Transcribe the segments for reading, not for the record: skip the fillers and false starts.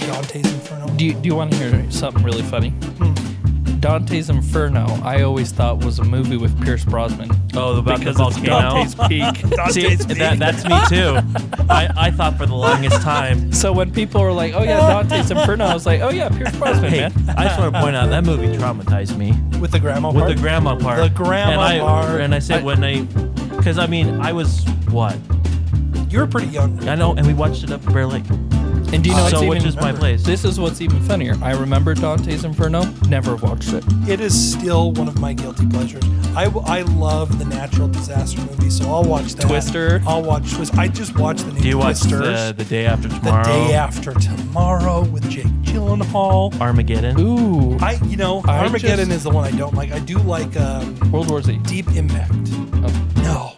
Dante's Inferno. Do you want to hear something really funny? Dante's Inferno, I always thought was a movie with Pierce Brosnan. Oh, about because the it's volcano. Dante's Peak. Dante's Peak. That's me too. I thought for the longest time. So when people were like, "Oh yeah, Dante's Inferno," I was like, "Oh yeah, Pierce Brosnan, Hey, man." I just want to point out that movie traumatized me. With the grandma With part? the grandma part. The grandma part. And I said because I mean, I was what? You were pretty young. I know, and we watched it up at Bear Lake. And do you know So which is my place? This is what's even funnier. I remember Dante's Inferno, never watched it. It is still one of my guilty pleasures. I love the natural disaster movies, so I'll watch that. Twister. I'll watch Twister. I just watched the new Do you watch Twisters. the Day After Tomorrow? The Day After Tomorrow with Jake Gyllenhaal. Armageddon. Ooh, Armageddon is the one I don't like. I do like World War Z. Deep Impact. Oh. No.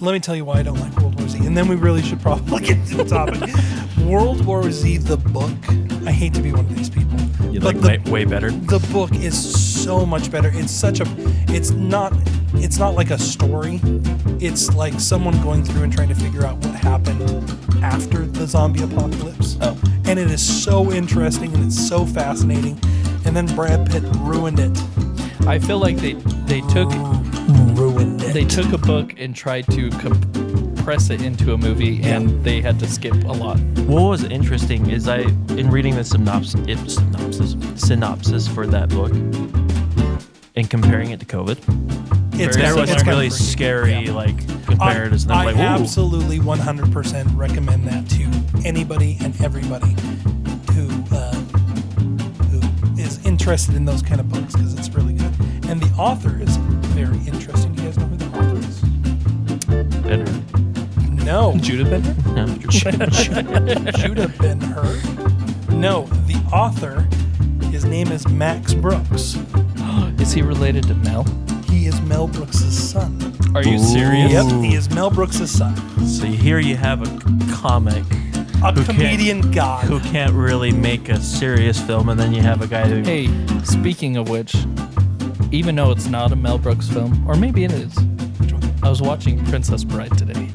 Let me tell you why I don't like World War Z. And then we really should probably get to the topic. World War Z, the book. I hate to be one of these people. You but like way better? The book is so much better. It's not like a story. It's like someone going through and trying to figure out what happened after the zombie apocalypse. Oh. And it is so interesting and it's so fascinating. And then Brad Pitt ruined it. I feel like they took a book and tried to compress it into a movie, and they had to skip a lot. What was interesting is in reading the synopsis for that book and comparing it to COVID, there was some really scary comparisons. And I absolutely 100% recommend that to anybody and everybody who is interested in those kind of books because it's really good. And the author is very interesting. Do you guys know who the author is? Ben-Hur. No. Judah Bender? No. Judah Ben-Hur? No, the author, his name is Max Brooks. Is he related to Mel? He is Mel Brooks' son. Are you serious? Yep, he is Mel Brooks' son. So here you have a comic. A comedian god. Who can't really make a serious film, and then you have a guy who... Hey, speaking of which, even though it's not a Mel Brooks film, or maybe it is, I was watching Princess Bride today.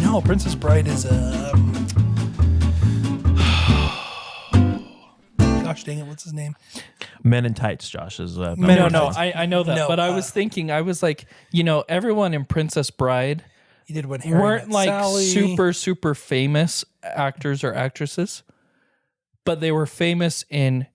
No, Princess Bride is gosh dang it, what's his name? Men in Tights, Josh, is... I know that, No, but I was thinking, I was like, everyone in Princess Bride he did when Harry weren't Met like Sally. super famous actors or actresses, but they were famous in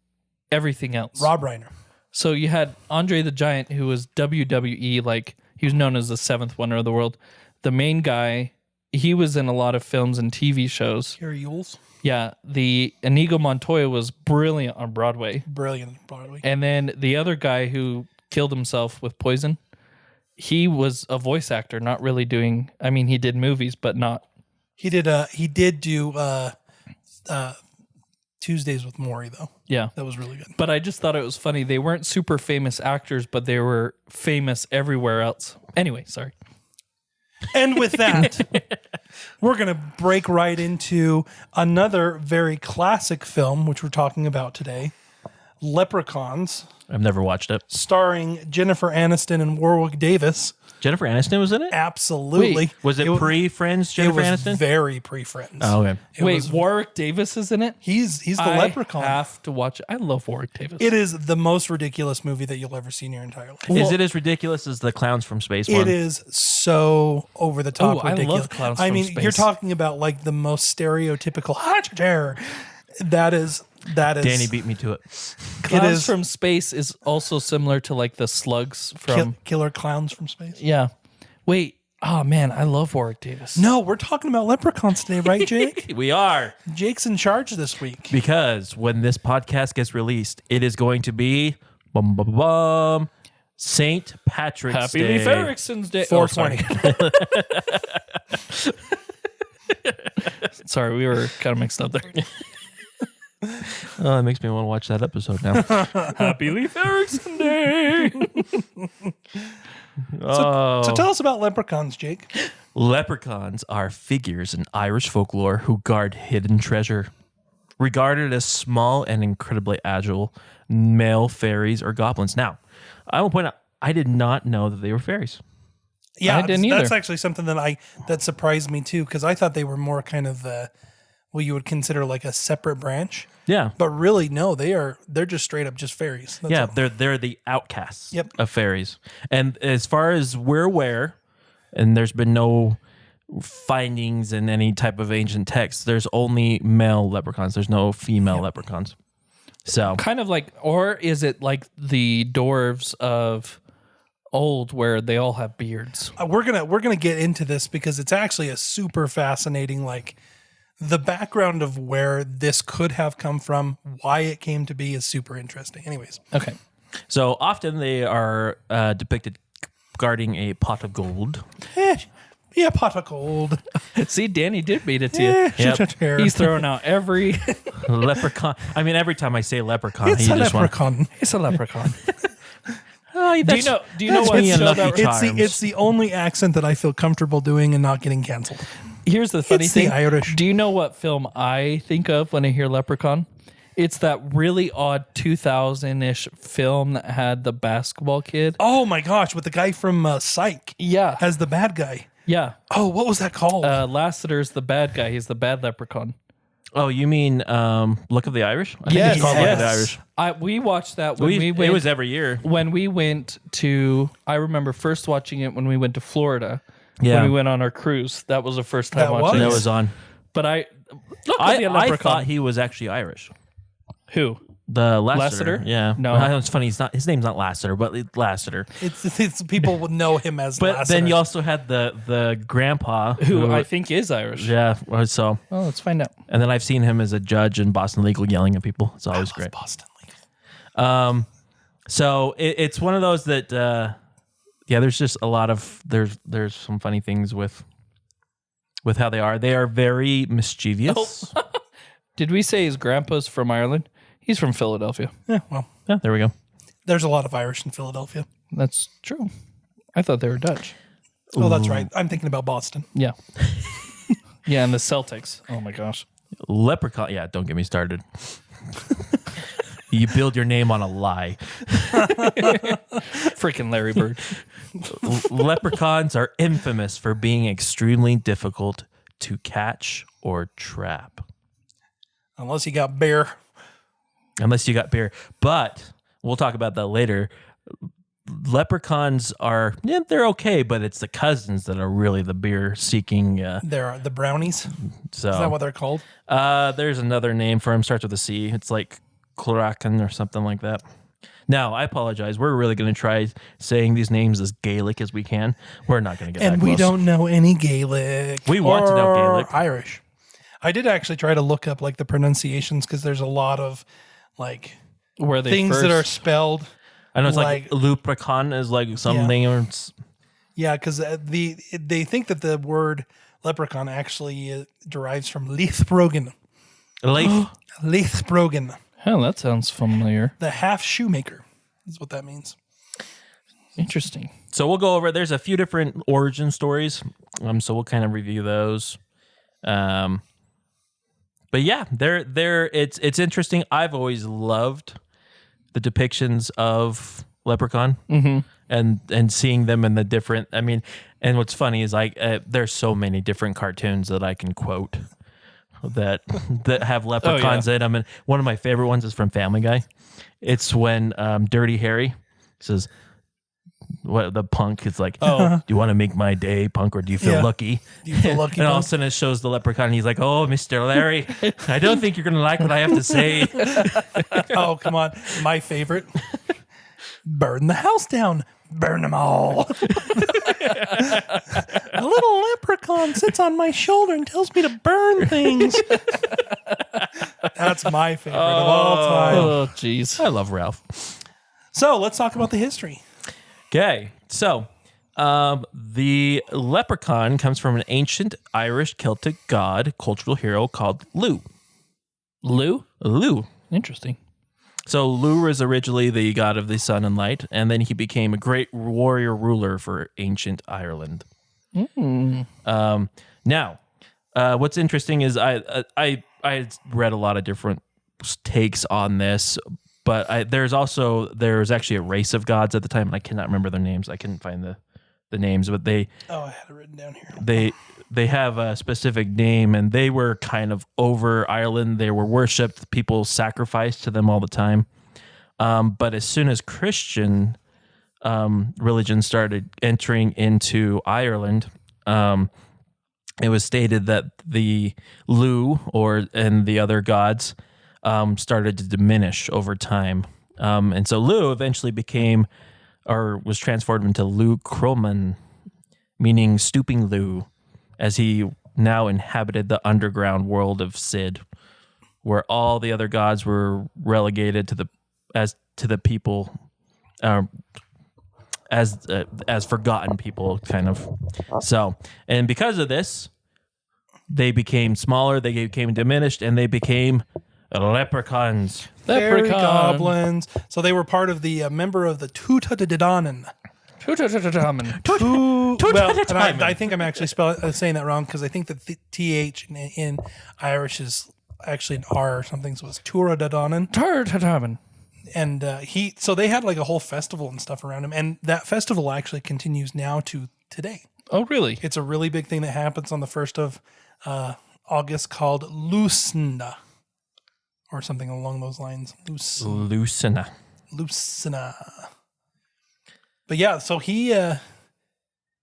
everything else. Rob Reiner. So you had Andre the Giant, who was WWE, like he was known as the seventh wonder of the world. The main guy, he was in a lot of films and TV shows. Gary Yules. Yeah, the Inigo Montoya was brilliant on Broadway. Brilliant on Broadway. And then the other guy who killed himself with poison, he was a voice actor, not really doing. I mean, he did movies, but not. He did do Tuesdays with Maury though. Yeah, that was really good. But I just thought it was funny. They weren't super famous actors, but they were famous everywhere else. Anyway, sorry. And with that, we're going to break right into another very classic film, which we're talking about today, Leprechauns. I've never watched it. Starring Jennifer Aniston and Warwick Davis. Jennifer Aniston was in it? Absolutely. Wait, was it pre-Friends, Jennifer Aniston? It was very pre-Friends. Oh, okay. Warwick Davis is in it? He's the leprechaun. I have to watch it. I love Warwick Davis. It is the most ridiculous movie that you'll ever see in your entire life. Is it as ridiculous as the Clowns from Space one? It is so over the top ridiculous. I love Clowns from Space. You're talking about like the most stereotypical terror. That is Danny beat me to it. Clowns from Space is also similar to like the slugs from Killer Clowns from Space. Yeah. Wait. Oh man, I love Warwick Davis. No, we're talking about Leprechauns today, right, Jake? We are. Jake's in charge this week. Because when this podcast gets released, it is going to be St. Patrick's Day. Happy Leif Erickson's Day. 420. Sorry, we were kind of mixed up there. Oh, that makes me want to watch that episode now. Happy Leif Erickson Day. So tell us about leprechauns, Jake. Leprechauns are figures in Irish folklore who guard hidden treasure. Regarded as small and incredibly agile male fairies or goblins. Now, I will point out, I did not know that they were fairies. Yeah, I didn't either. That's actually something that surprised me too, because I thought they were more kind of what you would consider like a separate branch. Yeah. But really, no, they're just straight up just fairies. That's Yeah, all. they're the outcasts Yep. of fairies. And as far as we're aware, and there's been no findings in any type of ancient text, there's only male leprechauns. There's no female leprechauns. So Kind of like, or is it like the dwarves of old where they all have beards? We're gonna get into this because it's actually a super fascinating, like the background of where this could have come from, why it came to be is super interesting. Anyways, Okay. so often they are depicted guarding a pot of gold. yeah, pot of gold. See, Danny did beat it to you. Yep. He's throwing out every. Leprechaun. I mean, every time I say leprechaun, It's you a just want. leprechaun. It's a leprechaun. Oh, Do you know that's what me and show Lucky that? Charms. It's the only accent that I feel comfortable doing and not getting canceled. Here's the funny It's the thing. Irish. Do you know what film I think of when I hear leprechaun? It's that really odd 2000-ish film that had the basketball kid. Oh my gosh, with the guy from Psych Yeah. as the bad guy. Yeah. Oh, what was that called? Lassiter's the bad guy. He's the bad leprechaun. Oh, you mean Look of the Irish? I think it's called Look of the Irish. We watched that when we went. It was every year. When we went to, I remember first watching it when we went to Florida. Yeah. When we went on our cruise. That was the first time That watching That it. was on. But I thought he was actually Irish. Who? The Lassiter. Lassiter? Yeah. No. Well, it's funny. His name's not Lassiter, but it's Lassiter. It's people would know him as But Lassiter. then you also had the grandpa Who I think is Irish. Yeah. So Well, let's find out. and then I've seen him as a judge in Boston Legal yelling at people. It's always great. Boston Legal. So it's one of those that there's just a lot of there's some funny things with how they are. They are very mischievous. Did we say his grandpa's from Ireland? He's from Philadelphia. Yeah, well, Yeah, there we go. there's a lot of Irish in Philadelphia. That's true. I thought they were Dutch. Oh, that's right. I'm thinking about Boston. Yeah. Yeah, and the Celtics. Oh my gosh. Leprechaun. Yeah, don't get me started. You build your name on a lie. Freaking Larry Bird. Leprechauns are infamous for being extremely difficult to catch or trap. Unless you got bear. Unless you got beer. But we'll talk about that later. Leprechauns are, they're okay, but it's the cousins that are really the beer seeking. There are the brownies. So Is that what they're called? there's another name for them, starts with a C. It's like Cloracan or something like that. Now, I apologize. We're really going to try saying these names as Gaelic as we can. We're not going to get that And we close. don't know any Gaelic. We want to know or Gaelic. Irish. I did actually try to look up like the pronunciations because there's a lot of like Where they things first, that are spelled. I know it's like like- Leprechaun is like something. Or it's, Yeah, because they think that the word leprechaun actually derives from Leithbrogan. Leif. Leithbrogan, Hell, that sounds familiar. the half shoemaker, is what that means. Interesting. So we'll go over. There's a few different origin stories. So we'll kind of review those. But yeah, it's interesting. I've always loved the depictions of Leprechaun and seeing them in the different. I mean, and what's funny is like there's so many different cartoons that I can quote that have leprechauns in them. And one of my favorite ones is from Family Guy. It's when Dirty Harry says, "What the punk is like? Oh, do you want to make my day, punk, or do you feel Yeah. lucky?" Do you feel lucky? And all of a Punk? sudden it shows the leprechaun. And he's like, "Oh, Mr. Larry, I don't think you're gonna like what I have to say." Oh, come on. My favorite. Burn the house down. Burn them all. A little leprechaun sits on my shoulder and tells me to burn things. That's my favorite of all time. Oh, jeez. I love Ralph. So let's talk about the history. Okay, so the leprechaun comes from an ancient Irish Celtic god, cultural hero called Lugh. Lou? Lugh. Interesting. So Lugh was originally the god of the sun and light, and then he became a great warrior ruler for ancient Ireland. Now, what's interesting is I read a lot of different takes on this, but there was actually a race of gods at the time, and I cannot remember their names. I couldn't find the names, but Oh, I had it written down here. they have a specific name, and they were kind of over Ireland. They were worshipped. People sacrificed to them all the time. But as soon as Christian religion started entering into Ireland, it was stated that the Lu and the other gods started to diminish over time. And so Lu eventually was transformed into Lu Croman, meaning stooping Lu, as he now inhabited the underground world of Sid, where all the other gods were relegated to the people, as forgotten people, kind of. So, and because of this, they became smaller, they became diminished, and they became leprechauns. Fairy goblins. So they were part of the member of the twaddle. And I think I'm actually saying that wrong, because I think that the TH in Irish is actually an R or something, so it's Turadadanan. And so they had like a whole festival and stuff around him, and that festival actually continues now to today. Oh, really? It's a really big thing that happens on the 1st of August called Lucina, or something along those lines. Lucina. But yeah, so he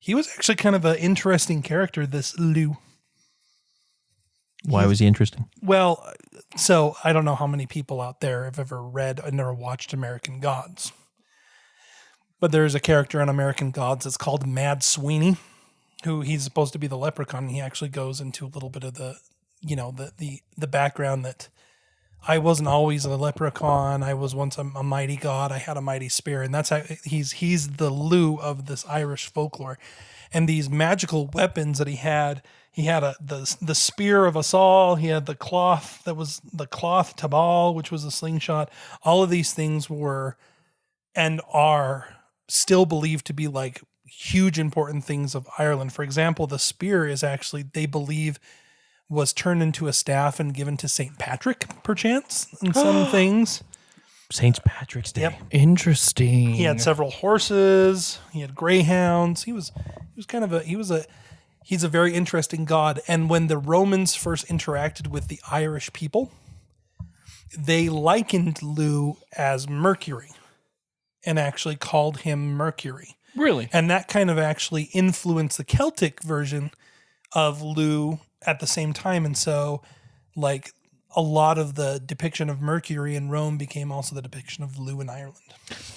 was actually kind of an interesting character, this Lu. Why was he interesting? Well, so I don't know how many people out there have ever read and never watched American Gods. But there's a character on American Gods that's called Mad Sweeney, who he's supposed to be the leprechaun. And he actually goes into a little bit of the background that I wasn't always a leprechaun. I was once a mighty god. I had a mighty spear. And that's how he's the Lu of this Irish folklore. And these magical weapons that he had the spear of us all. He had the cloth that was the cloth tabal, which was a slingshot. All of these things were and are still believed to be like huge important things of Ireland. For example, the spear is actually, they believe, was turned into a staff and given to St. Patrick, perchance, in some things. St. Patrick's Day. Yep. Interesting. He had several horses. He had greyhounds. He's a very interesting god. And when the Romans first interacted with the Irish people, they likened Lu as Mercury and actually called him Mercury. Really? And that kind of actually influenced the Celtic version of Lu at the same time. And so, like, a lot of the depiction of Mercury in Rome became also the depiction of Lu in Ireland.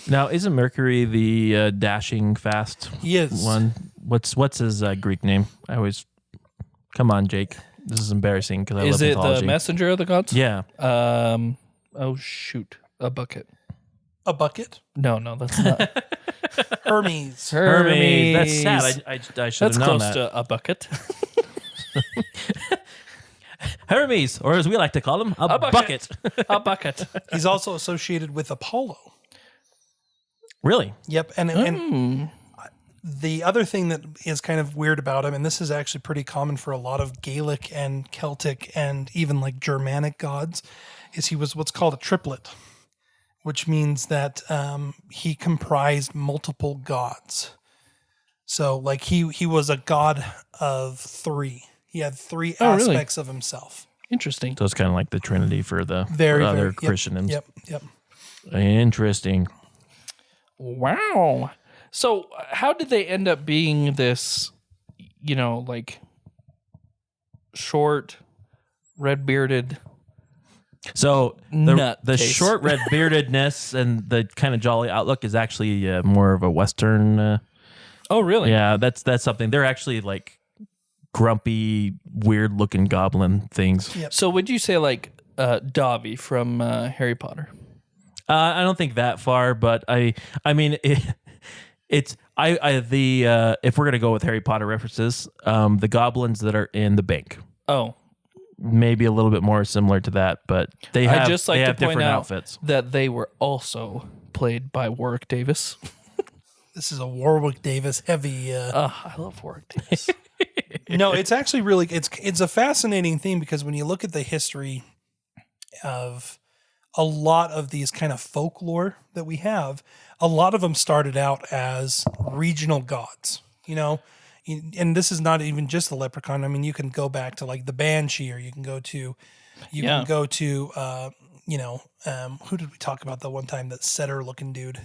Now, isn't Mercury the dashing fast He is. one? What's his Greek name? Come on, Jake. This is embarrassing because I love Is it mythology. the messenger of the gods? Yeah. Oh, shoot. A bucket. A bucket? No, that's not. Hermes. Hermes. That's sad. I should That's have known close that. to a bucket. Hermes, or as we like to call him, a bucket. A bucket. He's also associated with Apollo. Really? Yep. And the other thing that is kind of weird about him, and this is actually pretty common for a lot of Gaelic and Celtic and even like Germanic gods, is he was what's called a triplet, which means that he comprised multiple gods. So like he was a god of three. He had three aspects of himself. Interesting. So it's kind of like the Trinity for the Very Christians. Yep. Interesting. Wow. So how did they end up being this, like short, red-bearded? So Nut the case. short red beardedness and the kind of jolly outlook is actually more of a Western. Oh, really? Yeah, that's something. They're actually like grumpy, weird looking goblin things. Yep. So would you say like Dobby from Harry Potter? I don't think that far, but I mean if we're gonna go with Harry Potter references, the goblins that are in the bank. Oh. Maybe a little bit more similar to that, but they have, I'd just like they to have point different out outfits. that they were also played by Warwick Davis. This is a Warwick Davis heavy. I love Warwick Davis. No, it's actually really it's a fascinating thing, because when you look at the history of a lot of these kind of folklore that we have, a lot of them started out as regional gods. and this is not even just the leprechaun. I mean, you can go back to like the banshee, or you can go to, who did we talk about the one time, that setter looking dude,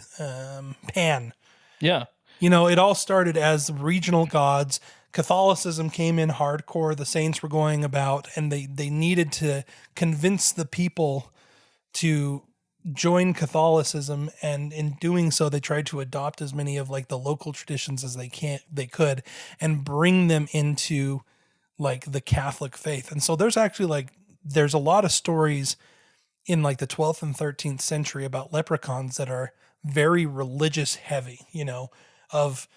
Pan. Yeah. It all started as regional gods. Catholicism came in hardcore. The saints were going about, and they needed to convince the people to join Catholicism, and in doing so, they tried to adopt as many of like the local traditions as they could, and bring them into like the Catholic faith. And so there's a lot of stories in like the 12th and 13th century about leprechauns that are very religious heavy, of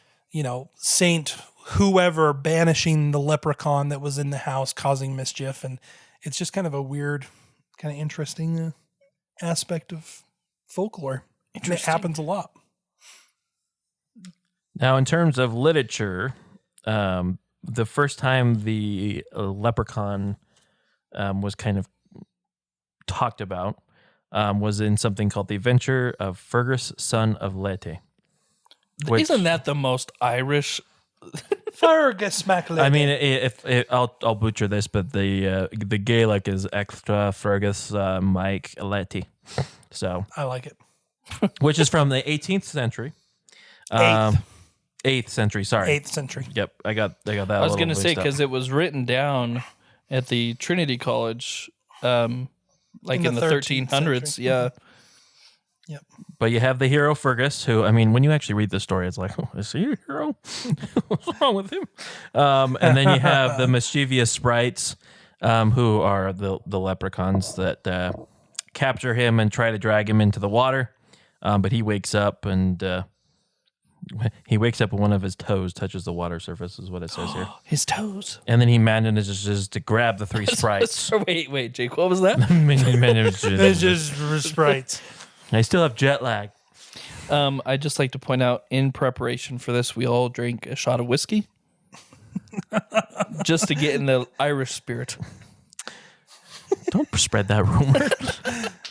Saint whoever banishing the leprechaun that was in the house causing mischief. And it's just kind of a weird, kind of interesting aspect of folklore. It happens a lot. Now, in terms of literature, the first time the leprechaun was kind of talked about was in something called The Adventure of Fergus, Son of Lete. Isn't that the most Irish? Fergus MacLeod. I mean, I'll butcher this, but the Gaelic is Extra Fergus Mike Lete. So I like it. Which is from the 18th century. 8th century, sorry. 8th century. Yep, I got that. I was going to say, because it was written down at the Trinity College, like in the 1300s. Century. Yeah. Yep. But you have the hero Fergus, who, I mean, when you actually read the story, it's like, oh, is he a hero? What's wrong with him? And then you have the mischievous sprites, who are the leprechauns that capture him and try to drag him into the water. But he wakes up, and one of his toes touches the water surface, is what it says here. His toes. And then he manages to grab the three sprites. Wait, Jake, what was that? It's just sprites. I still have jet lag. I'd just like to point out, in preparation for this, we all drank a shot of whiskey just to get in the Irish spirit. Don't spread that rumor.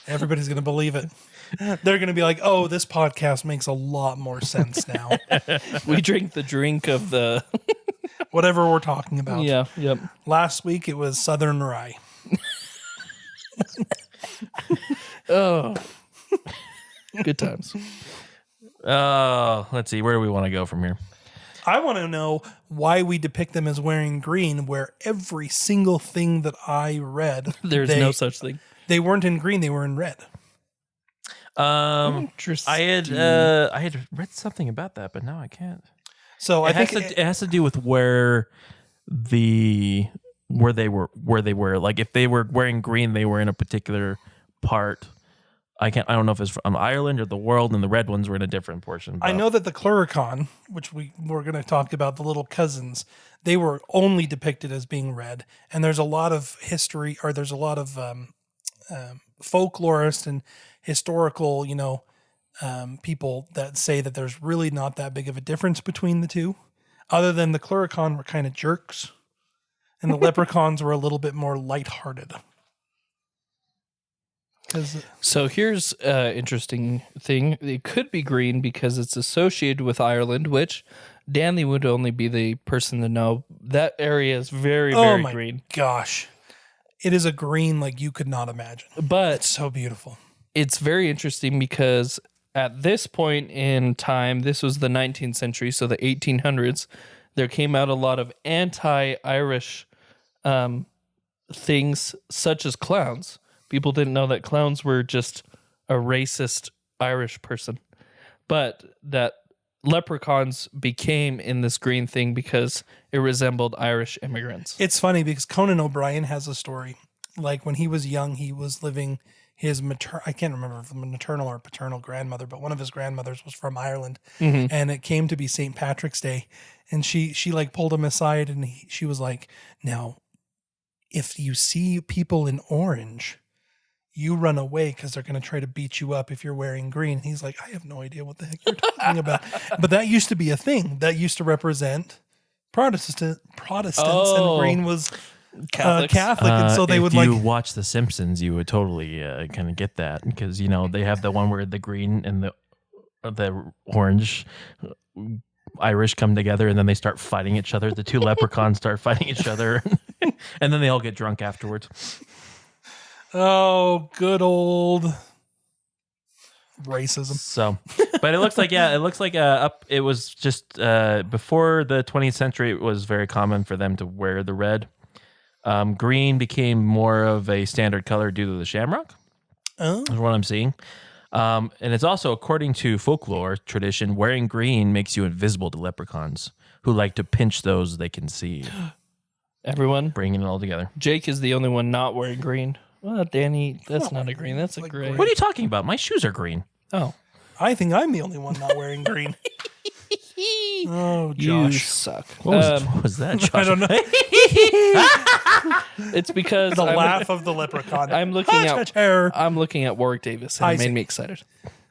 Everybody's going to believe it. They're going to be like, oh, this podcast makes a lot more sense now. We drink the drink of the... whatever we're talking about. Yeah, yep. Last week, it was Southern Rye. Oh... Good times. Let's see. Where do we want to go from here? I want to know why we depict them as wearing green, where every single thing that I read, there's no such thing. They weren't in green; they were in red. Interesting. I had read something about that, but now I can't. So I think it has to do with where they were. Like if they were wearing green, they were in a particular part. I don't know if it's from Ireland or the world, and the red ones were in a different portion. I know that the Cluricon, which we were going to talk about, the little cousins, they were only depicted as being red. And there's a lot of history, or there's a lot of folklorists and historical, people that say that there's really not that big of a difference between the two, other than the Cluricon were kind of jerks, and the leprechauns were a little bit more lighthearted. So here's an interesting thing. It could be green because it's associated with Ireland, which Danley would only be the person to know. That area is very, very green. Gosh. It is a green like you could not imagine. But it's so beautiful. It's very interesting because at this point in time, this was the 19th century, so the 1800s, there came out a lot of anti-Irish things such as clowns. People didn't know that clowns were just a racist Irish person, but that leprechauns became in this green thing because it resembled Irish immigrants. It's funny because Conan O'Brien has a story. Like when he was young, he was living his I can't remember if maternal or paternal grandmother, but one of his grandmothers was from Ireland, and it came to be St. Patrick's Day, and she like pulled him aside, and she was like, "Now, if you see people in orange, you run away because they're going to try to beat you up if you're wearing green." And he's like, I have no idea what the heck you're talking about. But that used to be a thing. That used to represent Protestants, and green was Catholic. And so they would if you watch The Simpsons, you would totally kind of get that because, they have the one where the green and the orange Irish come together and then they start fighting each other. The two leprechauns start fighting each other, and then they all get drunk afterwards. Oh, good old racism. So, but it looks like it was just before the 20th century. It was very common for them to wear the red. Green became more of a standard color due to the shamrock. Oh, Is what I'm seeing. And it's also, according to folklore tradition, wearing green makes you invisible to leprechauns who like to pinch those they can see. Everyone, Bringing it all together. Jake is the only one not wearing green. Well, Danny, that's not a green. That's a like gray. gray. What are you talking about? My shoes are green. Oh, I think I'm the only one not wearing green. Oh, you Josh. suck. What was that, Josh? I don't know. It's because The laugh of the leprechaun. I'm looking at Terror. I'm looking at Warwick Davis, and it made me excited.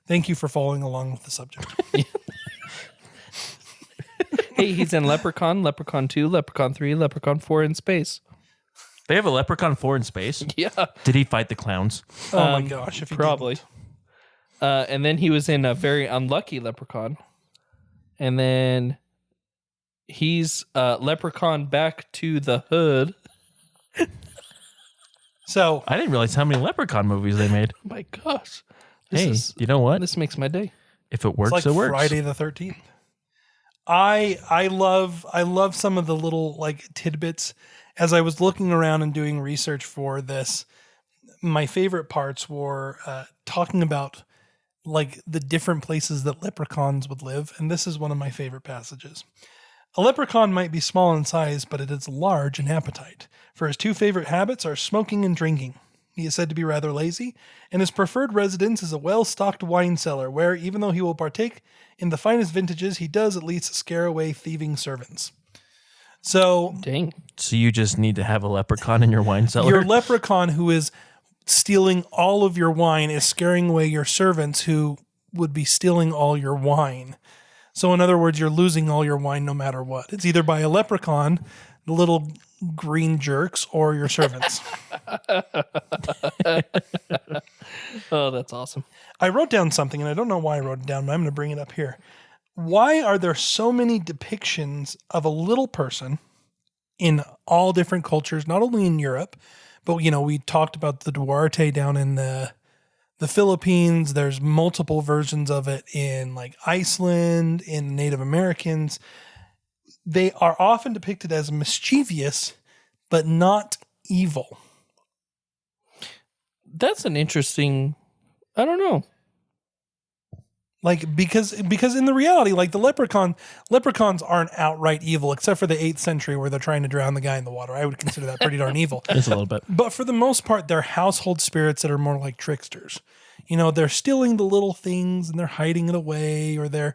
Thank you for following along with the subject. Hey, he's in Leprechaun, Leprechaun 2, Leprechaun 3, Leprechaun 4 in space. They have a Leprechaun 4 in space? Yeah, Did he fight the clowns? Oh my gosh, if he probably. And then he was in a very unlucky Leprechaun, and then he's Leprechaun Back to the Hood. So I didn't realize how many Leprechaun movies they made. My gosh, Hey, you know what? This makes my day. If it works, it's like it works. Friday the 13th. I love some of the little like tidbits. As I was looking around and doing research for this, my favorite parts were talking about like the different places that leprechauns would live, and this is one of my favorite passages. A leprechaun might be small in size, but it is large in appetite, for his two favorite habits are smoking and drinking. He is said to be rather lazy, and his preferred residence is a well-stocked wine cellar, where, even though he will partake in the finest vintages, he does at least scare away thieving servants. So, Dang. So you just need to have a leprechaun in your wine cellar? your leprechaun who is stealing all of your wine is scaring away your servants who would be stealing all your wine. So in other words, you're losing all your wine no matter what. It's either by a leprechaun, the little green jerks, or your servants. Oh, that's awesome. I wrote down something, and I don't know why I wrote it down, but I'm going to bring it up here. Why are there so many depictions of a little person in all different cultures, not only in Europe, but, you know, we talked about the Duarte down in the Philippines. There's multiple versions of it in like Iceland, in Native Americans. They are often depicted as mischievous, but not evil. That's an interesting. I don't know. Like because in the reality, like the leprechauns aren't outright evil, except for the 8th century where they're trying to drown the guy in the water. I would consider that pretty darn evil. Just a little bit. But for the most part, they're household spirits that are more like tricksters. You know, they're stealing the little things and they're hiding it away, or they're.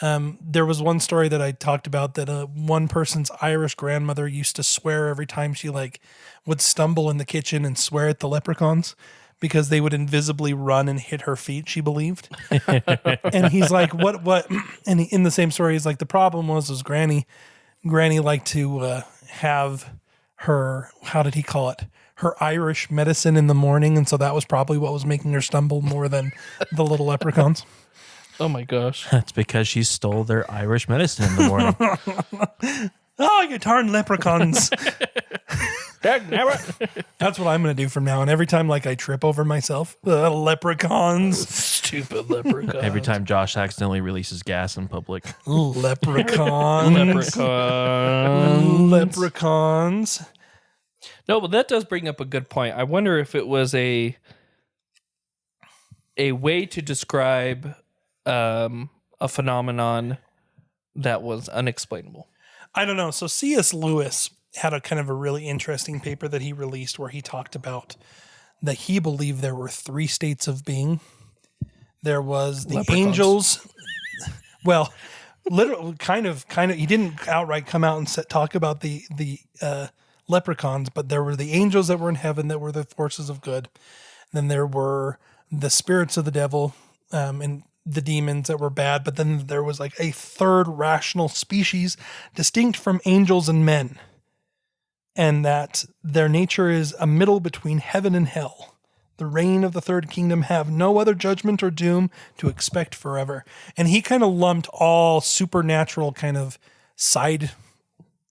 There was one story that I talked about that one person's Irish grandmother used to swear every time she like would stumble in the kitchen and swear at the leprechauns because they would invisibly run and hit her feet, she believed. And he's like, what? And in the same story, he's like, the problem was Granny liked to have her, how did he call it? Her Irish medicine in the morning. And so that was probably what was making her stumble more than the little leprechauns. Oh my gosh. That's because she stole their Irish medicine in the morning. Oh, you darn leprechauns. That's what I'm going to do from now on. Every time like I trip over myself, leprechauns. Stupid leprechaun. Every time Josh accidentally releases gas in public. Leprechauns. Leprechauns. No, but that does bring up a good point. I wonder if it was a way to describe a phenomenon that was unexplainable. I don't know. So C.S. Lewis had a kind of a really interesting paper that he released where he talked about that he believed there were 3 states of being. There was the angels. Well, literally, kind of. He didn't outright come out and talk about the leprechauns, but there were the angels that were in heaven that were the forces of good. Then there were the spirits of the devil, and the demons that were bad, but then there was like a third rational species distinct from angels and men, and that their nature is a middle between heaven and hell. The reign of the third kingdom have no other judgment or doom to expect forever. And he kind of lumped all supernatural kind of side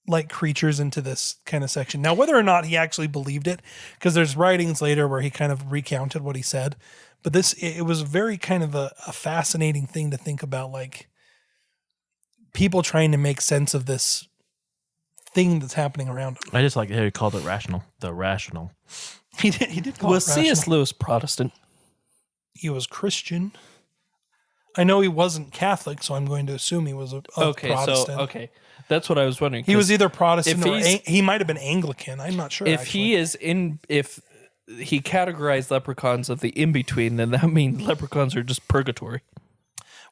like creatures into this kind of section. Now, whether or not he actually believed it, because there's writings later where he kind of recounted what he said, but it was very kind of a fascinating thing to think about, like people trying to make sense of this thing that's happening around him. I just like how he called it rational. The rational. He did call Was it rational. C.S. Lewis Protestant? He was Christian. I know he wasn't Catholic, so I'm going to assume he was a Protestant. Okay. That's what I was wondering. He was either Protestant if or he might have been Anglican. I'm not sure. If he categorized leprechauns of the in-between, then that means leprechauns are just purgatory.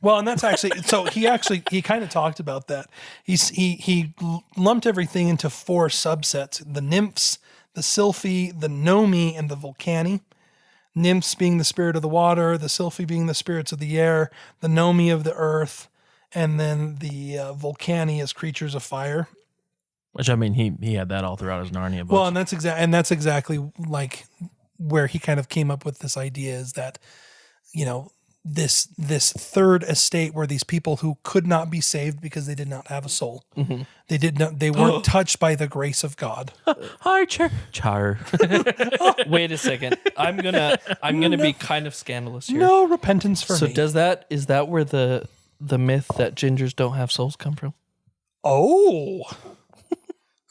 Well, and that's actually, so he kind of talked about that. He lumped everything into 4 subsets: the nymphs, the sylphi, the gnomi, and the volcani. Nymphs being the spirit of the water, the sylphi being the spirits of the air, the gnomi of the earth, and then the volcani as creatures of fire. Which, I mean, he had that all throughout his Narnia books. Well, and that's exactly like where he kind of came up with this idea, is that, you know, this third estate were these people who could not be saved because they did not have a soul. Mm-hmm. They weren't touched by the grace of God. Hi, Char. Wait a second. I'm gonna be kind of scandalous here. No repentance for me. So is that where the myth that gingers don't have souls come from? Oh.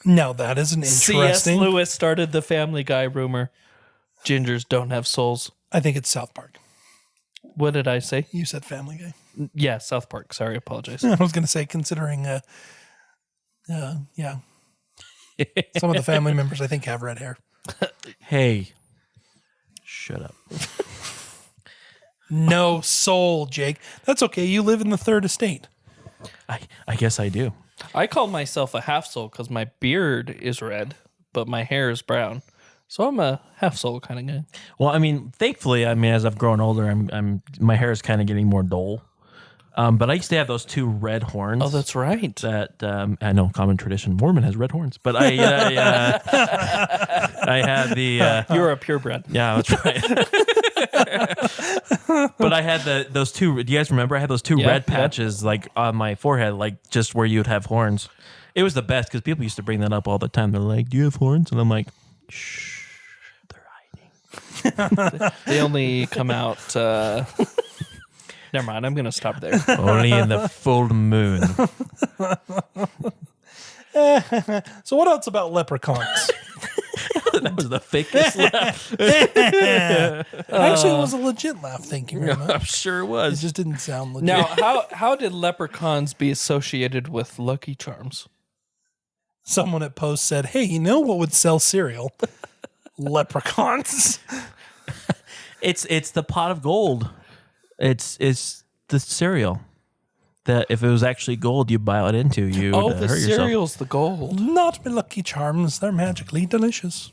Now that is an C.S. interesting. Lewis started the Family Guy rumor. Gingers don't have souls. I think it's South Park. What did I say? You said Family Guy. Yeah, South Park. Sorry, apologize. I was going to say, considering, yeah, some of the family members I think have red hair. Hey, shut up. No soul, Jake. That's okay. You live in the third estate. I guess I do. I call myself a half soul because my beard is red, but my hair is brown. So I'm a half soul kind of guy. Well, I mean, thankfully, as I've grown older, I'm my hair is kind of getting more dull. But I used to have those 2 red horns. Oh, that's right. That I know, common tradition. Mormon has red horns, but I had the. You're a purebred. Yeah, that's right. But I had those 2. Do you guys remember? I had those 2 red patches like on my forehead, like just where you would have horns. It was the best because people used to bring that up all the time. They're like, "Do you have horns?" And I'm like, "Shh." They only come out. Never mind. I'm going to stop there. Only in the full moon. So what else about leprechauns? That was the fakest laugh. Actually, it was a legit laugh. Thank you very much. I'm sure it It was. just didn't sound legit. Now, how did leprechauns be associated with Lucky Charms? Someone at Post said, "Hey, you know what would sell cereal? Leprechauns." It's the pot of gold. It's the cereal that if it was actually gold, you buy it into. You Oh, would the hurt yourself. cereal's the gold. Not my Lucky Charms. They're magically delicious.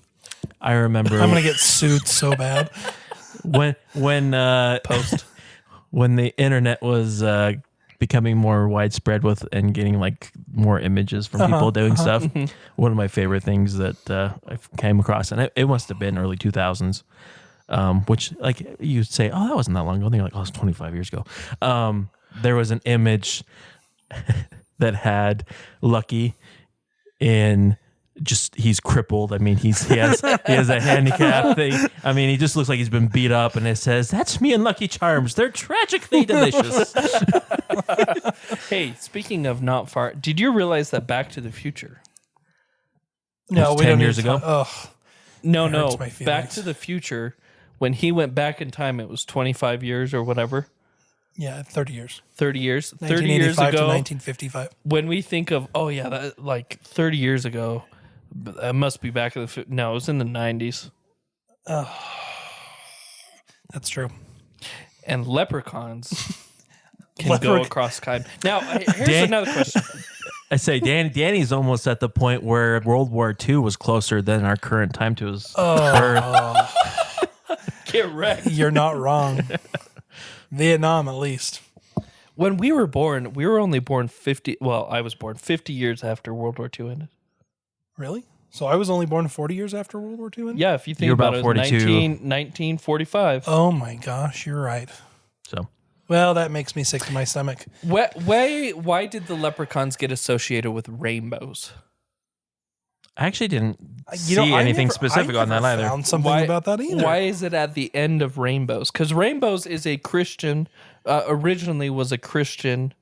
I remember I'm gonna get sued so bad. when Post. when the internet was becoming more widespread with and getting like more images from people doing stuff. One of my favorite things that I came across, and it must have been early 2000s, which like you say, oh, that wasn't that long ago. And you're like, oh, it's 25 years ago. There was an image that had Lucky in just, he's crippled. I mean, he has a handicap thing. I mean, he just looks like he's been beat up, and it says, "That's me and Lucky Charms. They're tragically delicious." Hey, speaking of not far, did you realize that Back to the Future? No, was we 10 don't years need to ago? talk- Ugh. No, It hurts my Back feelings. to the Future, when he went back in time, it was 25 years or whatever, Yeah, 30 years. 30 years. 30 years 1985 to ago, 1955. when we think of, oh yeah, that like 30 years ago, that must be back in the, no, it was in the 90s. That's true. And leprechauns can go across time. Now, here's Dan- another question. I say, Danny's almost at the point where World War II was closer than our current time to his birth. Get wrecked. You're not wrong. Vietnam, at least. When we were only born 50, well, I was born 50 years after World War II ended. Really? So I was only born 40 years after World War II. Yeah, if you think You're about about it, 42. 1945. Oh my gosh, you're right. So Well, that makes me sick to my stomach. Why did the leprechauns get associated with rainbows? I actually didn't You know, see I anything never- specific I on that never either. Found something about that either. Why is it at the end of rainbows? Because rainbows is a Christian, originally was a Christian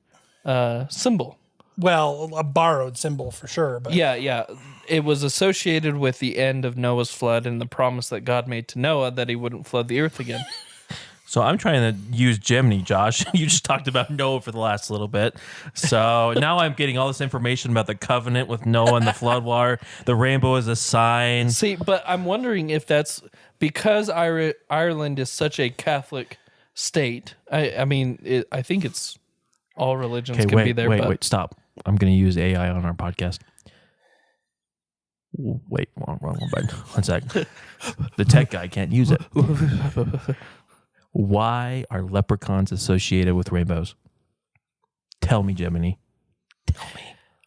symbol. Well, a borrowed symbol for sure, but Yeah. It was associated with the end of Noah's flood and the promise that God made to Noah that he wouldn't flood the earth again. So I'm trying to use Gemini, Josh. You just talked about Noah for the last little bit. So now I'm getting all this information about the covenant with Noah and the flood water. The rainbow is a sign. See, but I'm wondering if that's because Ireland is such a Catholic state. I mean, I think it's all religions can be there. Wait, stop. I'm going to use AI on our podcast. Wait, wrong button. One sec. The tech guy can't use it. Why are leprechauns associated with rainbows? Tell me, Gemini. Tell me.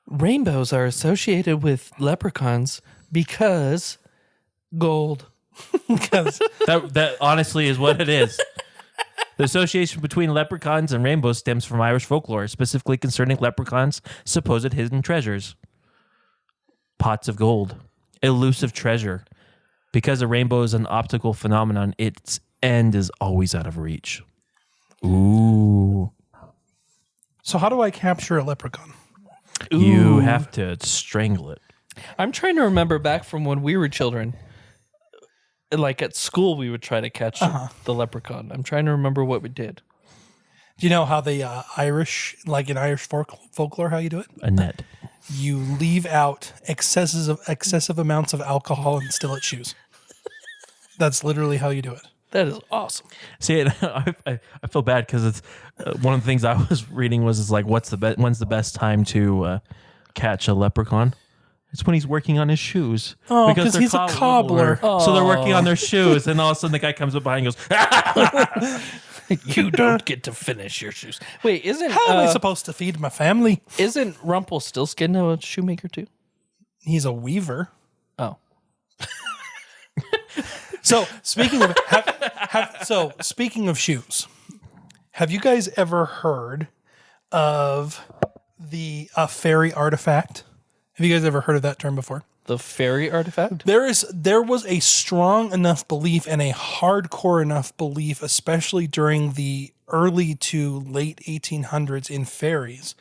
Rainbows are associated with leprechauns because gold. because That honestly is what it is. The association between leprechauns and rainbows stems from Irish folklore, specifically concerning leprechauns' supposed hidden treasures. Pots of gold, elusive treasure. Because a rainbow is an optical phenomenon, its end is always out of reach. Ooh. so how do I capture a leprechaun? You have to strangle it. I'm trying to remember back from when we were children. Like at school, we would try to catch the leprechaun. I'm trying to remember what we did. Do you know how the Irish, like in Irish folklore, how you do it? A net. You leave out excessive amounts of alcohol and still at shoes. That's literally how you do it. That is awesome. See, I feel bad because it's one of the things I was reading was like, when's the best time to catch a leprechaun? It's when he's working on his shoes. Oh, because 'cause he's a cobbler. So they're working on their shoes, and all of a sudden the guy comes up behind and goes, You don't get to finish your shoes. Wait, How am I supposed to feed my family? isn't Rumpelstiltskin a shoemaker too? He's a weaver. Oh. So speaking of speaking of shoes, have you guys ever heard of the fairy artifact? Have you guys ever heard of that term before? The fairy artifact? There was a strong enough belief and a hardcore enough belief, especially during the early to late 1800s in fairies,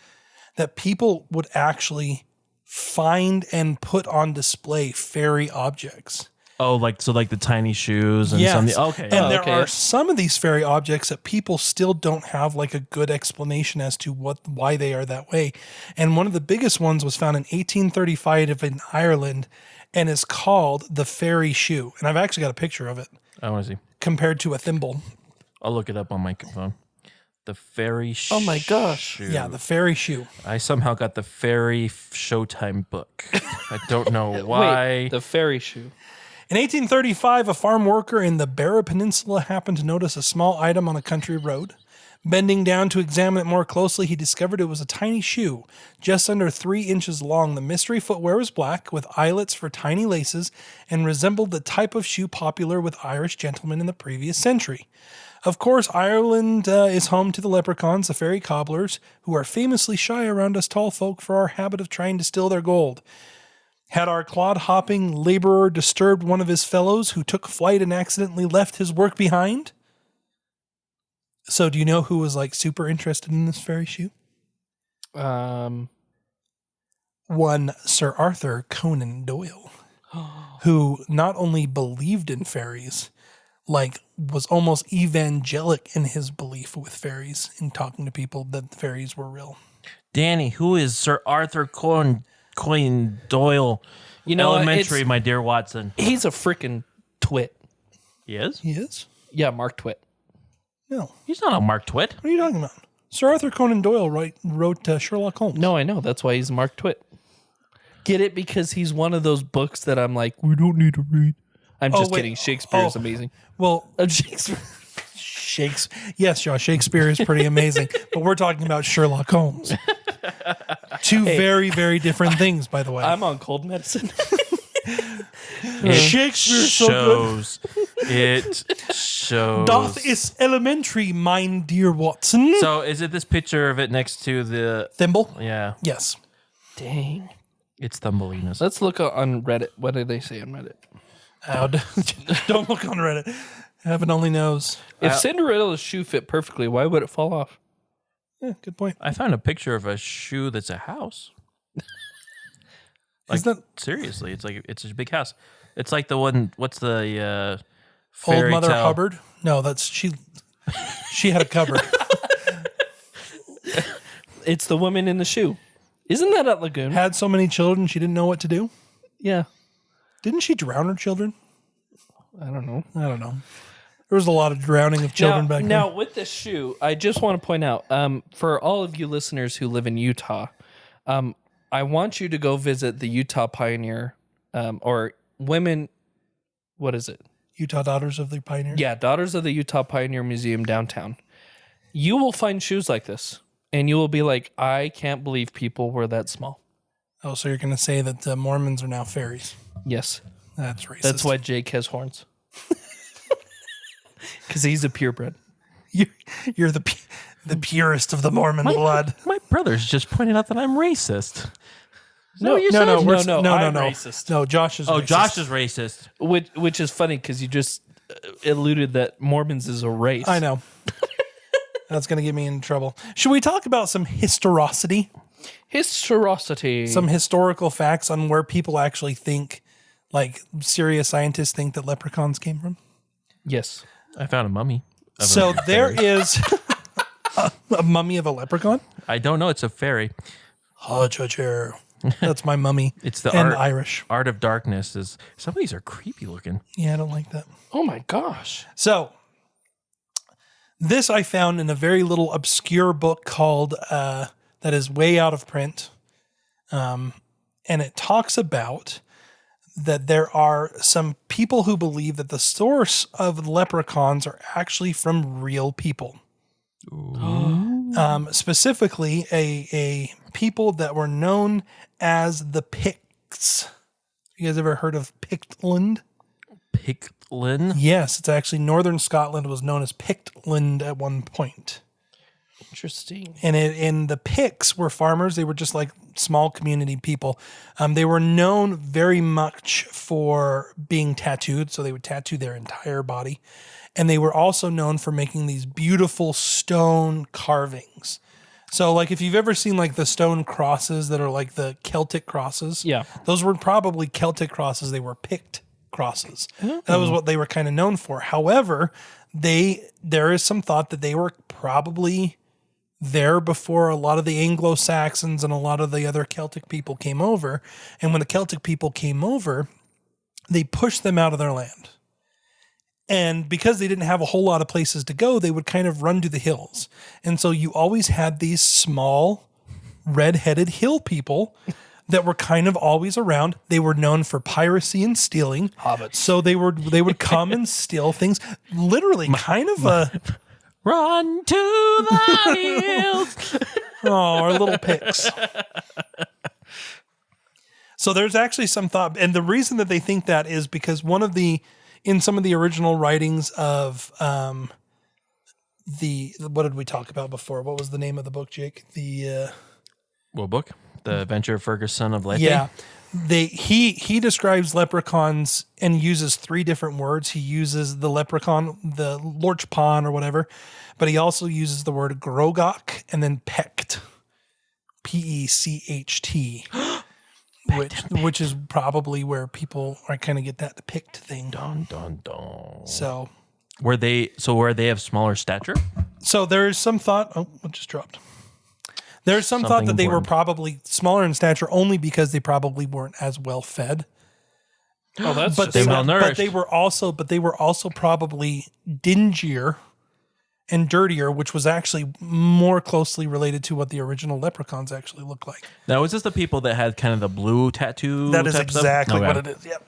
that people would actually find and put on display fairy objects. oh, like the tiny shoes and Yes. something. Okay. And there okay. are some of these fairy objects that people still don't have like a good explanation as to why they are that way. And one of the biggest ones was found in 1835 in Ireland and is called the fairy shoe. And I've actually got a picture of it I want to see. compared to a thimble. I'll look it up on my phone. The fairy shoe. Oh my gosh. Yeah, the fairy shoe. I somehow got the fairy Showtime book. I don't know why. Wait, the fairy shoe. In 1835, a farm worker in the Barra Peninsula happened to notice a small item on a country road. Bending down to examine it more closely, he discovered it was a tiny shoe, just under 3 inches long. The mystery footwear was black, with eyelets for tiny laces, and resembled the type of shoe popular with Irish gentlemen in the previous century. Of course, Ireland is home to the leprechauns, the fairy cobblers, who are famously shy around us tall folk for our habit of trying to steal their gold. Had our clod-hopping laborer disturbed one of his fellows who took flight and accidentally left his work behind? So do you know who was like super interested in this fairy shoe? One Sir Arthur Conan Doyle, who not only believed in fairies, like was almost evangelic in his belief with fairies in talking to people that the fairies were real. Danny, who is Sir Arthur Conan Doyle? You know, Elementary, my dear Watson. he's a freaking twit. He is? He is? Yeah, Mark Twit. No. He's not a Mark Twit. What are you talking about? Sir Arthur Conan Doyle wrote Sherlock Holmes. No, I know. That's why he's Mark Twit. Get it? Because he's one of those books that I'm like, we don't need to read. I'm just kidding. Shakespeare is amazing. Well, Shakespeare. Yes, Josh, Shakespeare is pretty amazing, but we're talking about Sherlock Holmes. Two very, very different things, by the way. I'm on cold medicine. Shakespeare's so good. It shows. Doth is elementary, mine dear Watson. So is it this picture of it next to the Thimble? Yeah, Yes. Dang. it's Thumblelinus. Let's look on Reddit. What do they say on Reddit? Don't look on Reddit. Heaven only knows. If Cinderella's shoe fit perfectly, why would it fall off? Yeah, good point. I found a picture of a shoe that's a house. Like, Is that seriously, it's a big house. It's like the one. What's the Old fairy Mother tale? Hubbard? No, that's she. She had a cupboard. It's the woman in the shoe. Isn't that at Lagoon? Had so many children, she didn't know what to do. Yeah. Didn't she drown her children? I don't know. I don't know. There was a lot of drowning of children back Now, then. with this shoe, I just want to point out, for all of you listeners who live in Utah, I want you to go visit the Utah Pioneer, or women. What is it? Utah Daughters of the Pioneers. Yeah, Daughters of the Utah Pioneer Museum downtown. You will find shoes like this, and you will be like, I can't believe people were that small. Oh, so you're going to say that Mormons are now fairies? Yes, That's racist. that's why Jake has horns. Because he's a purebred. you're the purest of the Mormon blood. My brother's just pointed out that I'm racist. No, No, I'm no. racist. No, Josh is Oh, racist. Josh is racist. Which is funny because you just alluded that Mormons is a race. I know. That's going to get me in trouble. Should we talk about some historicity? Historicity. Some historical facts on where people actually think, like serious scientists think that leprechauns came from? Yes. I found a mummy. So there is a mummy of a leprechaun? I don't know. It's a fairy. That's my mummy. It's the and art. Irish. Art of darkness is. Some of these are creepy looking. Yeah, I don't like that. Oh my gosh. So this I found in a very little obscure book called that is way out of print. And it talks about that there are some people who believe that the source of leprechauns are actually from real people. Specifically, a people that were known as the Picts. You guys ever heard of Pictland? Pictlin. Yes, it's actually northern Scotland was known as Pictland at one point. Interesting. And the Picts were farmers. They were just like small community people. They were known very much for being tattooed, so they would tattoo their entire body. And they were also known for making these beautiful stone carvings. So like if you've ever seen like the stone crosses that are like the Celtic crosses, Yeah. those were probably Celtic crosses. They were Pict crosses. That was what they were kind of known for. However, there is some thought that they were probably there before a lot of the Anglo-Saxons and a lot of the other Celtic people came over. And when the Celtic people came over, they pushed them out of their land. And because they didn't have a whole lot of places to go, they would kind of run to the hills. And so you always had these small, red-headed hill people that were kind of always around. They were known for piracy and stealing. Hobbits. So they would come and steal things. Literally, kind of a Run to the hills. our little picks. So there's actually some thought, and the reason that they think that is because in some of the original writings of what did we talk about before? What was the name of the book, Jake? What book? The Adventure of Ferguson of Lethe? Yeah. He describes leprechauns and uses three different words. He uses the leprechaun, the lorchpon or whatever, but he also uses the word grogok and then pecht, Pecht, which is probably where people are kind of get that depict thing. Dun, dun, dun. So Were they of smaller stature? So there's some thought. Oh, what just dropped? There's some thought Something that they were important. probably smaller in stature only because they probably weren't as well fed. Oh, that's But just they, malnourished. but they were also probably dingier and dirtier, which was actually more closely related to what the original leprechauns actually look like. Now, is this the people that had kind of the blue tattoo? That is type stuff? exactly Okay. what it is. Yep.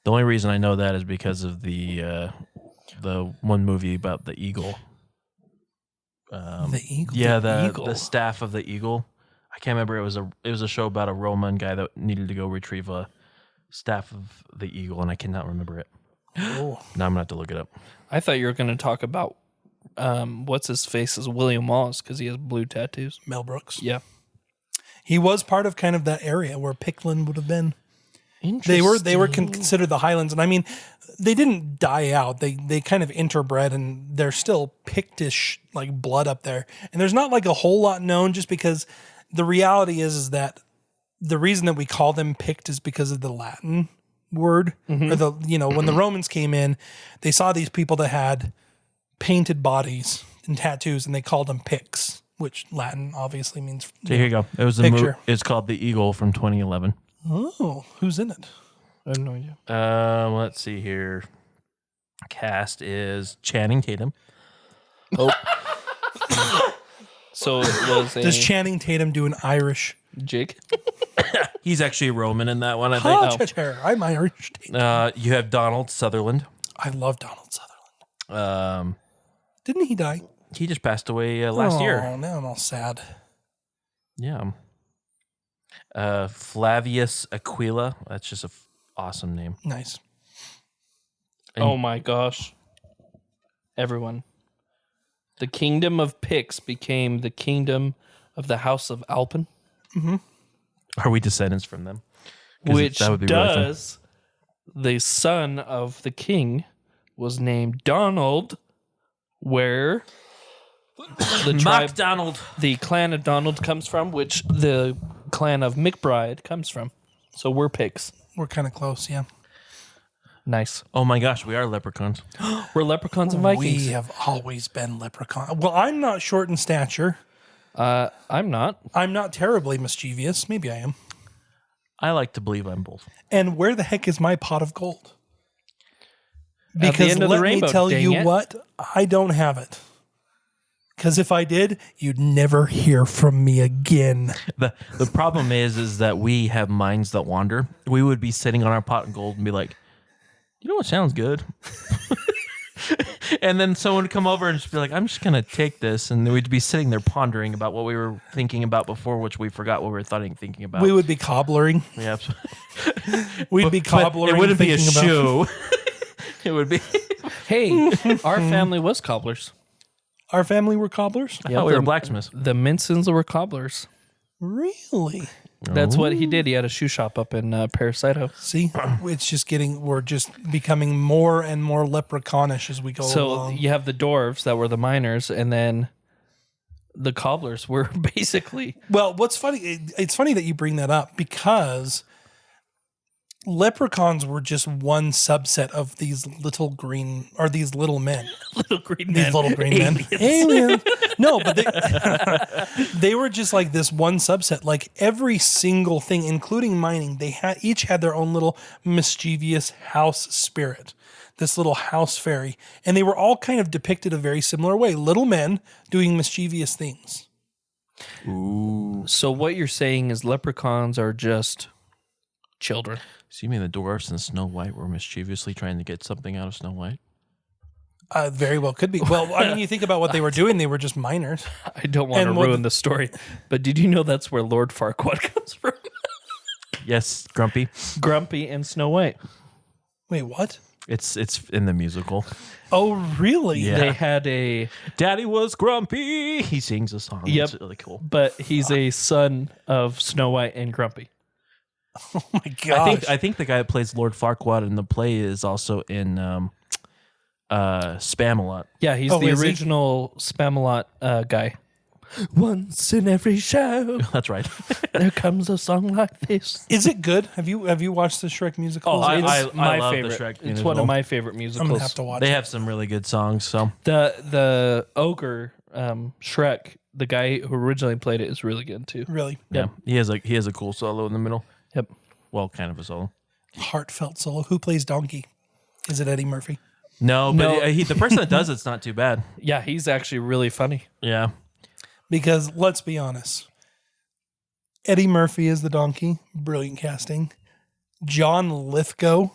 The only reason I know that is because of the one movie about the eagle. The eagle. Yeah, The the eagle. staff of the eagle. I can't remember. It was a show about a Roman guy that needed to go retrieve Staff of the Eagle, and I cannot remember it. Oh. Now I'm going to have to look it up. I thought you were going to talk about what's his face is William Wallace because he has blue tattoos. Mel Brooks. Yeah. He was part of kind of that area where Pickland would have been. Interesting. They were considered the Highlands, and I mean, they didn't die out. They kind of interbred, and they're still Pictish like blood up there. And there's not like a whole lot known, just because the reality is that the reason that we call them Pict is because of the Latin word, or the when the Romans came in, they saw these people that had painted bodies and tattoos, and they called them Picts, which Latin obviously means. So here you go. It was a Picture. It's called The Eagle from 2011. Oh, who's in it? I have no idea. Let's see here. Cast is Channing Tatum. Oh. So it was Does Channing Tatum do an Irish? Jake. He's actually Roman in that one, I think. I'm Irish. You have Donald Sutherland. I love Donald Sutherland. Didn't he die? He just passed away last year. Oh, now I'm all sad. Yeah. Flavius Aquila. That's just an awesome name. Nice. Oh my gosh. Everyone. The kingdom of Picts became the kingdom of the House of Alpin, Are we descendants from them? 'Cause which that would be really fun. does the son of the king was named Donald, where the tribe, MacDonald. the clan of Donald comes from, which the clan of McBride comes from. So we're Picts. We're kind of close, yeah. Nice. Oh my gosh, we are leprechauns. We're leprechauns and Vikings. We have always been leprechaun. Well, I'm not short in stature. I'm not. I'm not terribly mischievous. Maybe I am. I like to believe I'm both. And where the heck is my pot of gold? the Because end of the let rainbow, me tell dang you it. what, I don't have it. Because if I did, you'd never hear from me again. The problem is that we have minds that wander. We would be sitting on our pot of gold and be like, you know what sounds good? And then someone would come over and just be like, I'm just going to take this. And we'd be sitting there pondering about what we were thinking about before, which we forgot what we were thinking about. We would be cobblering. Yeah. We'd be But cobblering. it wouldn't be a thinking about- shoe. It would be. Hey, our family was cobblers. Our family were cobblers? I thought we were blacksmiths. The Minsons were cobblers. Really? That's what he did. He had a shoe shop up in Parasito. See, we're just becoming more and more leprechaunish as we go So along. you have the dwarves that were the miners, and then the cobblers were basically. Well, what's funny, it's funny that you bring that up because leprechauns were just one subset of these little green, or these little men. Little green These men. little green men. Aliens. No, but they were just like this one subset. Like every single thing, including mining, they each had their own little mischievous house spirit, this little house fairy. And they were all kind of depicted a very similar way. Little men doing mischievous things. So what you're saying is leprechauns are just children. So you mean the dwarfs and Snow White were mischievously trying to get something out of Snow White? Very well could be. Well, I mean, you think about what they were doing. They were just miners. I don't want to And what- ruin the story, but did you know that's where Lord Farquaad comes from? Yes, Grumpy. Grumpy and Snow White. Wait, what? It's in the musical. Oh, really? Yeah. They had a, Daddy was grumpy. He sings a song. Yep. It's really cool. but he's a son of Snow White and Grumpy. Oh my gosh. I think the guy that plays Lord Farquaad in the play is also in Spamalot. Yeah, he's Oh, the is he? original Spamalot guy. Once in every show, That's right. there comes a song like this. Is it good? Have you watched the Shrek musical? Oh, Is it I good? my love the favorite. Shrek It's musical. one of my favorite I'm musicals. gonna have to watch They it. have some really good songs. So The ogre Shrek, the guy who originally played it, is really good too. Really yeah, he has a cool solo in the middle. Yep. Well, kind of a solo. heartfelt solo. Who plays Donkey? Is it Eddie Murphy? No, but No. the person that does it's not too bad. Yeah, he's actually really funny. Yeah. Because let's be honest, Eddie Murphy is the Donkey. Brilliant casting. John Lithgow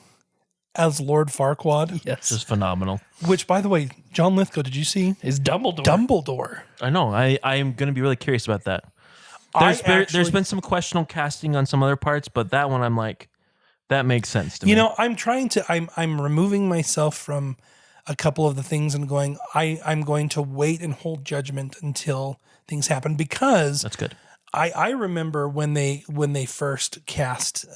as Lord Farquaad. Yes. Just phenomenal. Which, by the way, John Lithgow, did you see Is Dumbledore. Dumbledore? I know. I am going to be really curious about that. I There's actually- been some questionable casting on some other parts, but that one I'm like, That makes sense to me. You know, I'm removing myself from a couple of the things and going, I'm going to wait and hold judgment until things happen, because That's good. I remember when they first cast,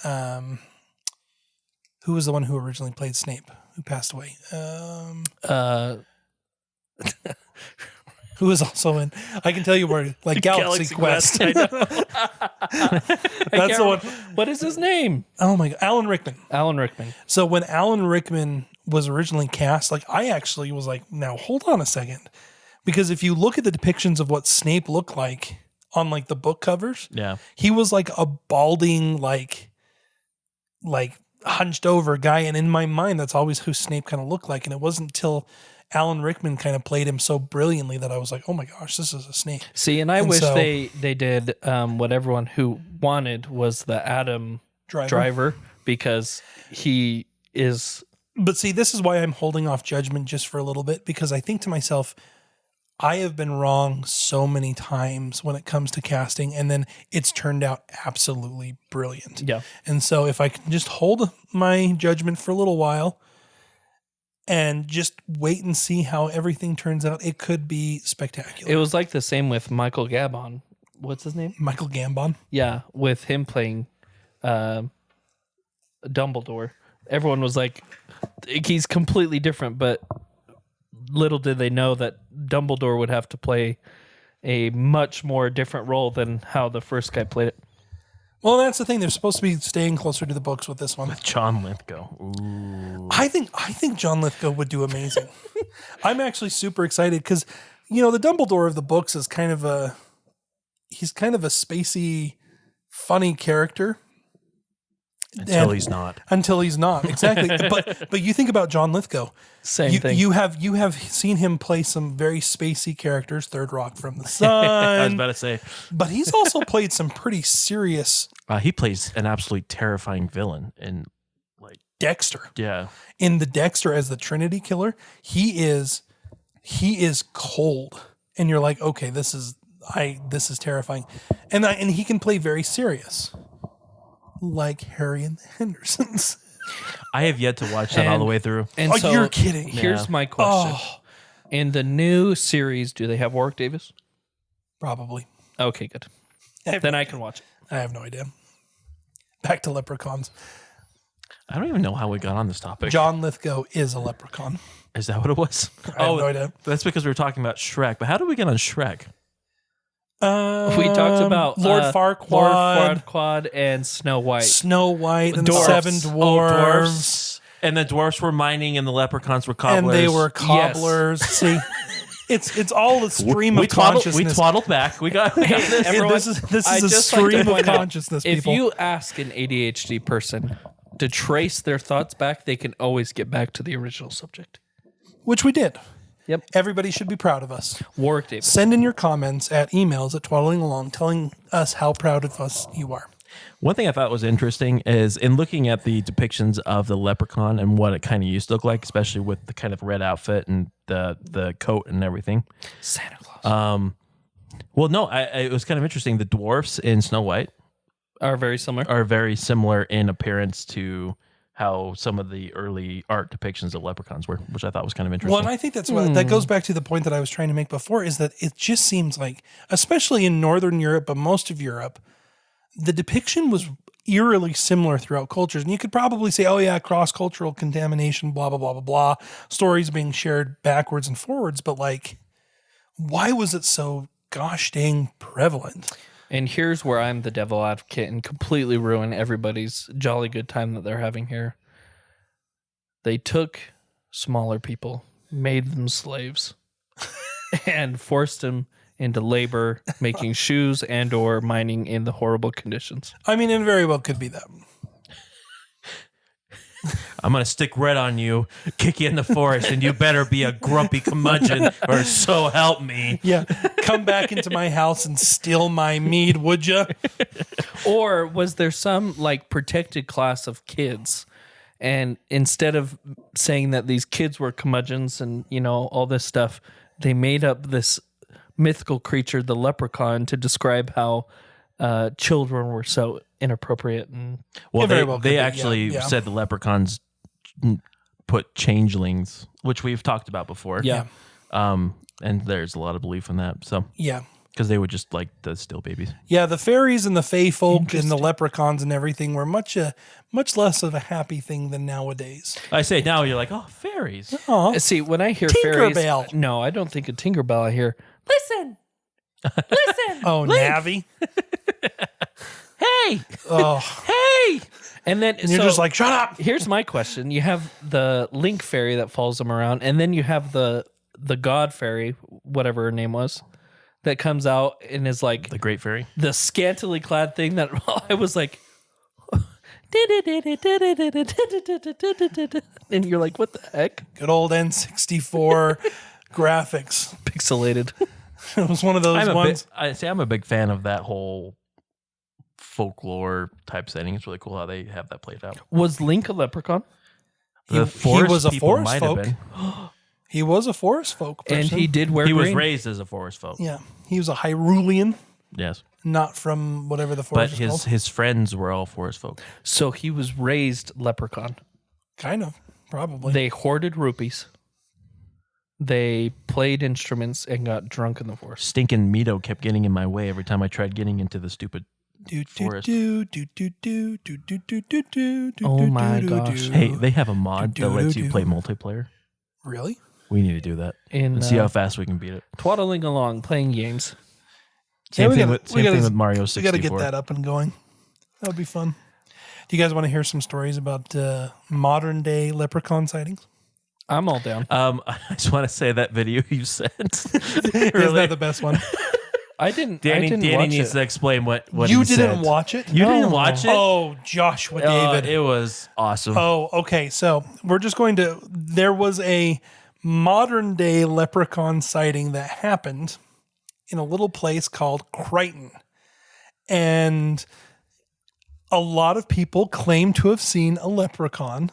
who was the one who originally played Snape, who passed away? Who was also in, I can tell you where, like Galaxy Quest. I know. That's the one. What is his name? Oh my God, Alan Rickman. Alan Rickman. So when Alan Rickman was originally cast, like I actually was like, now hold on a second. Because if you look at the depictions of what Snape looked like on like the book covers, Yeah. he was like a balding, like hunched over guy. And in my mind, that's always who Snape kind of looked like. And it wasn't until Alan Rickman kind of played him so brilliantly that I was like, oh my gosh, this is a Snape. See, and I wish they did what everyone who wanted was the Adam Driver, because he is. But see, this is why I'm holding off judgment just for a little bit, because I think to myself, I have been wrong so many times when it comes to casting, and then it's turned out absolutely brilliant. Yeah. And so if I can just hold my judgment for a little while and just wait and see how everything turns out, it could be spectacular. It was like the same with Michael Gambon. What's his name? Michael Gambon. Yeah, with him playing Dumbledore. Everyone was like, he's completely different, but little did they know that Dumbledore would have to play a much more different role than how the first guy played it. Well, that's the thing. They're supposed to be staying closer to the books with this one. With John Lithgow. Ooh. I think John Lithgow would do amazing. I'm actually super excited because, you know, the Dumbledore of the books is kind of a spacey, funny character. Until he's not. Until he's not, exactly. but you think about John Lithgow. Same thing. You have seen him play some very spacey characters. Third Rock from the Sun. I was about to say. But he's also played some pretty serious. He plays an absolutely terrifying villain in like Dexter. Yeah. In the Dexter as the Trinity Killer, he is cold, and you're like, okay, this is terrifying, and he can play very serious. Like Harry and the Hendersons. I have yet to watch that all the way through. And so you're kidding. Here's my question. In the new series, do they have Warwick Davis? Probably. Okay, good. Then I can watch it. I have no idea. Back to Leprechauns. I don't even know how we got on this topic. John Lithgow is a leprechaun. Is that what it was? I have no idea. That's because we were talking about Shrek. But how did we get on Shrek? We talked about Lord Farquaad. Lord Farquaad and Snow White. Snow White and the Dwarfs. seven dwarves. Dwarfs. And the dwarfs were mining and the leprechauns were cobblers. And they were cobblers. See, it's all a stream of consciousness. We twaddled back. We got this. Everyone, this is I'd a just like to stream of point out, consciousness, if people. you ask an ADHD person to trace their thoughts back, they can always get back to the original subject. Which we did. Yep. Everybody should be proud of us. Warwick Davis. Send in your comments at emails at twaddlingalong telling us how proud of us you are. One thing I thought was interesting is in looking at the depictions of the leprechaun and what it kind of used to look like, especially with the kind of red outfit and the coat and everything. Santa Claus. Well, no, it was kind of interesting. The dwarfs in Snow White Are very similar in appearance to how some of the early art depictions of leprechauns were, which I thought was kind of interesting. Well, and I think that's what that goes back to the point that I was trying to make before, is that it just seems like, especially in Northern Europe, but most of Europe, the depiction was eerily similar throughout cultures. And you could probably say, oh yeah, cross-cultural contamination, blah, blah, blah, blah, blah, stories being shared backwards and forwards. But like, why was it so gosh dang prevalent? And here's where I'm the devil advocate and completely ruin everybody's jolly good time that they're having here. They took smaller people, made them slaves, and forced them into labor, making shoes and or mining in the horrible conditions. I mean, it very well could be that. I'm going to stick red on you, kick you in the forest, and you better be a grumpy curmudgeon or so help me. Yeah, come back into my house and steal my mead, would you? Or was there some like protected class of kids? And instead of saying that these kids were curmudgeons and, you know, all this stuff, they made up this mythical creature, the leprechaun, to describe how children were so inappropriate. And Well, It very well could they be, actually yeah. said the leprechauns put changelings, which we've talked about before. yeah. And there's a lot of belief in that. So Yeah. because they would just like the still babies. Yeah, the fairies and the fae folk and the Interesting. leprechauns and everything were much less of a happy thing than nowadays. I say now you're like, oh, fairies. Oh, See, when I hear Tinkerbell. fairies, no, I don't think of Tinkerbell. I hear, listen, listen. oh, Navi. Hey, Oh, hey. And then and you're so just like, shut up. here's my question. You have the Link fairy that follows them around, and then you have the God fairy, whatever her name was, that comes out and is like The great fairy. the scantily clad thing that I was like, and you're like, what the heck? Good old N64 graphics. Pixelated. It was one of those ones. I'm a big fan of that whole folklore type setting. It's really cool how they have that played out. Was Link a leprechaun? The he was a people forest might have folk. been. He was a forest folk person. And he did wear He was green. raised as a forest folk. Yeah, he was a Hyrulean, Yes, not from whatever the but forest is called. his friends were all forest folk. So he was raised leprechaun. Kind of, probably. They hoarded rupees. They played instruments and got drunk in the forest. Stinking Mito kept getting in my way every time I tried getting into the stupid. Forest. Oh my gosh. Hey, they have a mod that lets you play multiplayer. Really? We need to do that In and see how fast we can beat it. twaddling along, playing games. Same we thing gotta- with Mario We 64. got to get that up and going. That would be fun. Do you guys want to hear some stories about modern day leprechaun sightings? I'm all down. I just want to say that video you sent. Isn't that the best one? I didn't Danny watch needs it. to explain what You he didn't said. watch it? You didn't watch it? Oh, Joshua David. It was awesome. Oh, okay. So we're just going to. There was a modern day leprechaun sighting that happened in a little place called Crichton. And a lot of people claim to have seen a leprechaun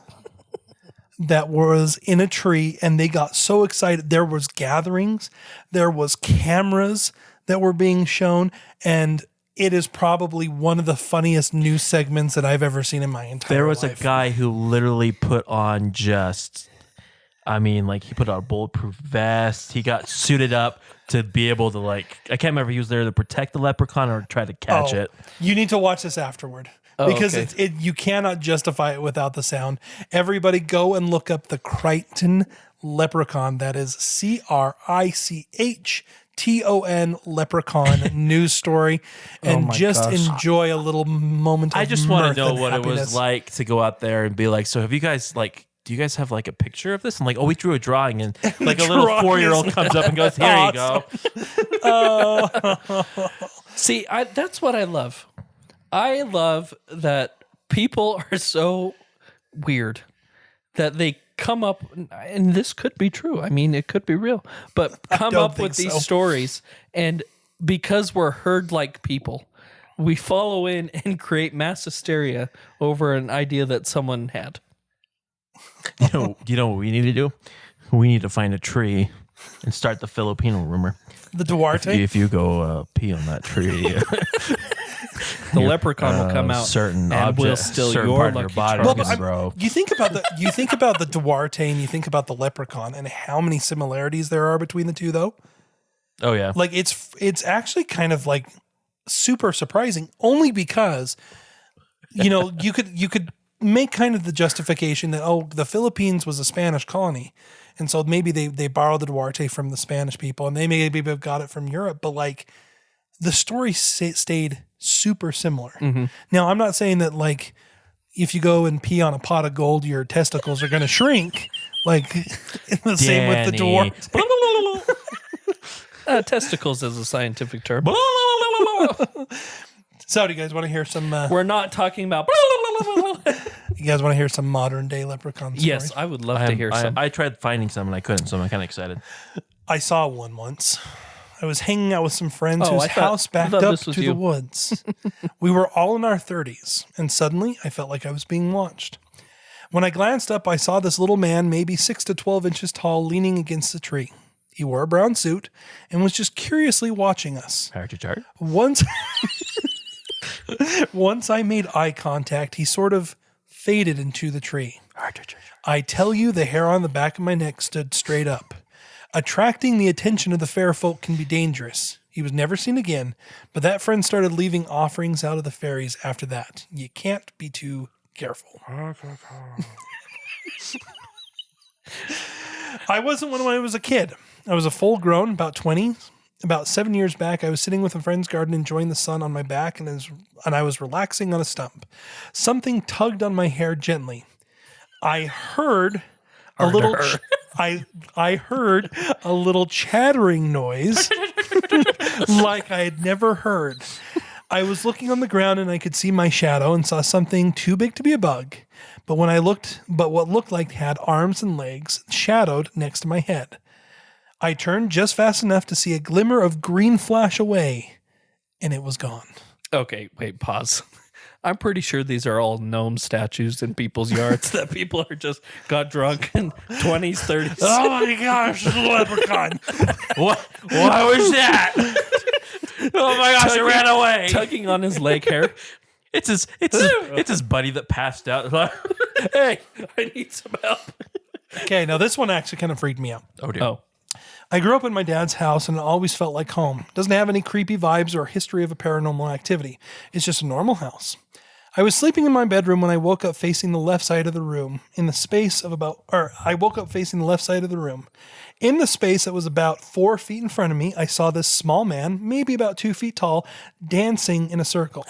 that was in a tree, and they got so excited. There was gatherings, there was cameras that were being shown, and it is probably one of the funniest news segments that I've ever seen in my entire life. There was a guy who literally put on he put on a bulletproof vest. He got suited up to be able to I can't remember if he was there to protect the leprechaun or try to catch it. You need to watch this afterward. Oh, Because okay. you cannot justify it without the sound. Everybody go and look up the Crichton leprechaun. That is Crichton leprechaun news story. And my just gosh. enjoy a little moment of I just want mirth to know and what it happiness. was like to go out there and be like, so have you guys do you guys have a picture of this? And we drew a drawing and a little drawing 4-year-old is comes up and goes, here you go. See, that's what I love. I love that people are so weird that they come up, and this could be true. I mean, it could be real, but come don't up with think these so. stories. And because we're herd-like people, we follow in and create mass hysteria over an idea that someone had. You know what we need to do? We need to find a tree and start the Filipino rumor. The Duarte. If you go pee on that tree, The leprechaun will come out certain and will object, steal certain your part of your lucky body charms. will but get broke. you think about the Duarte and you think about the leprechaun and how many similarities there are between the two, though. Oh yeah, It's actually kind of super surprising, only because you could make kind of the justification that the Philippines was a Spanish colony, and so maybe they borrowed the Duarte from the Spanish people, and they maybe have got it from Europe, but the story stayed super similar. Mm-hmm. Now, I'm not saying that if you go and pee on a pot of gold, your testicles are going to shrink. The same with the Danny. Duarte. Testicles is a scientific term. So, do you guys want to hear some? We're not talking about. You guys want to hear some modern day leprechaun stories? Yes, I would love to hear some. I tried finding some and I couldn't, so I'm kind of excited. I saw one once. I was hanging out with some friends Oh, whose I thought- house I backed thought up this was to you. the woods. We were all in our 30s, and suddenly I felt like I was being watched. When I glanced up, I saw this little man, maybe 6 to 12 inches tall, leaning against the tree. He wore a brown suit and was just curiously watching us. Character chart. Once Once I made eye contact, he sort of faded into the tree. I tell you, the hair on the back of my neck stood straight up. Attracting the attention of the fair folk can be dangerous. He was never seen again, but that friend started leaving offerings out of the fairies after that. You can't be too careful. I wasn't one when I was a kid. I was a full grown, about 20. About 7 years back, I was sitting with a friend's garden enjoying the sun on my back, and I was relaxing on a stump. Something tugged on my hair gently. I heard a little I heard a little chattering noise like I had never heard. I was looking on the ground and I could see my shadow and saw something too big to be a bug. But what looked like had arms and legs shadowed next to my head. I turned just fast enough to see a glimmer of green flash away, and it was gone. Okay, wait, pause. I'm pretty sure these are all gnome statues in people's yards that people are just got drunk in 20s, 30s. Oh my gosh, it's a leprechaun. What? Why was that? Oh my gosh, it ran away. Tugging on his leg hair. It's his buddy that passed out. Hey, I need some help. Okay, now this one actually kind of freaked me out. Oh dear. Oh, I grew up in my dad's house and it always felt like home. Doesn't have any creepy vibes or history of a paranormal activity. It's just a normal house. I was sleeping in my bedroom when I woke up facing the left side of the room in the space of I woke up facing the left side of the room. In the space that was about 4 feet in front of me, I saw this small man, maybe about 2 feet tall, dancing in a circle.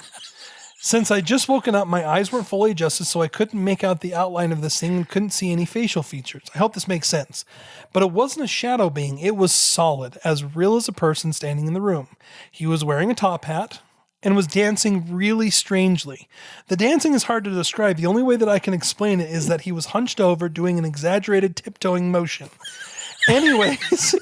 Since I'd just woken up, my eyes weren't fully adjusted, so I couldn't make out the outline of this thing and couldn't see any facial features. I hope this makes sense. But it wasn't a shadow being. It was solid, as real as a person standing in the room. He was wearing a top hat and was dancing really strangely. The dancing is hard to describe. The only way that I can explain it is that he was hunched over doing an exaggerated tiptoeing motion. Anyways,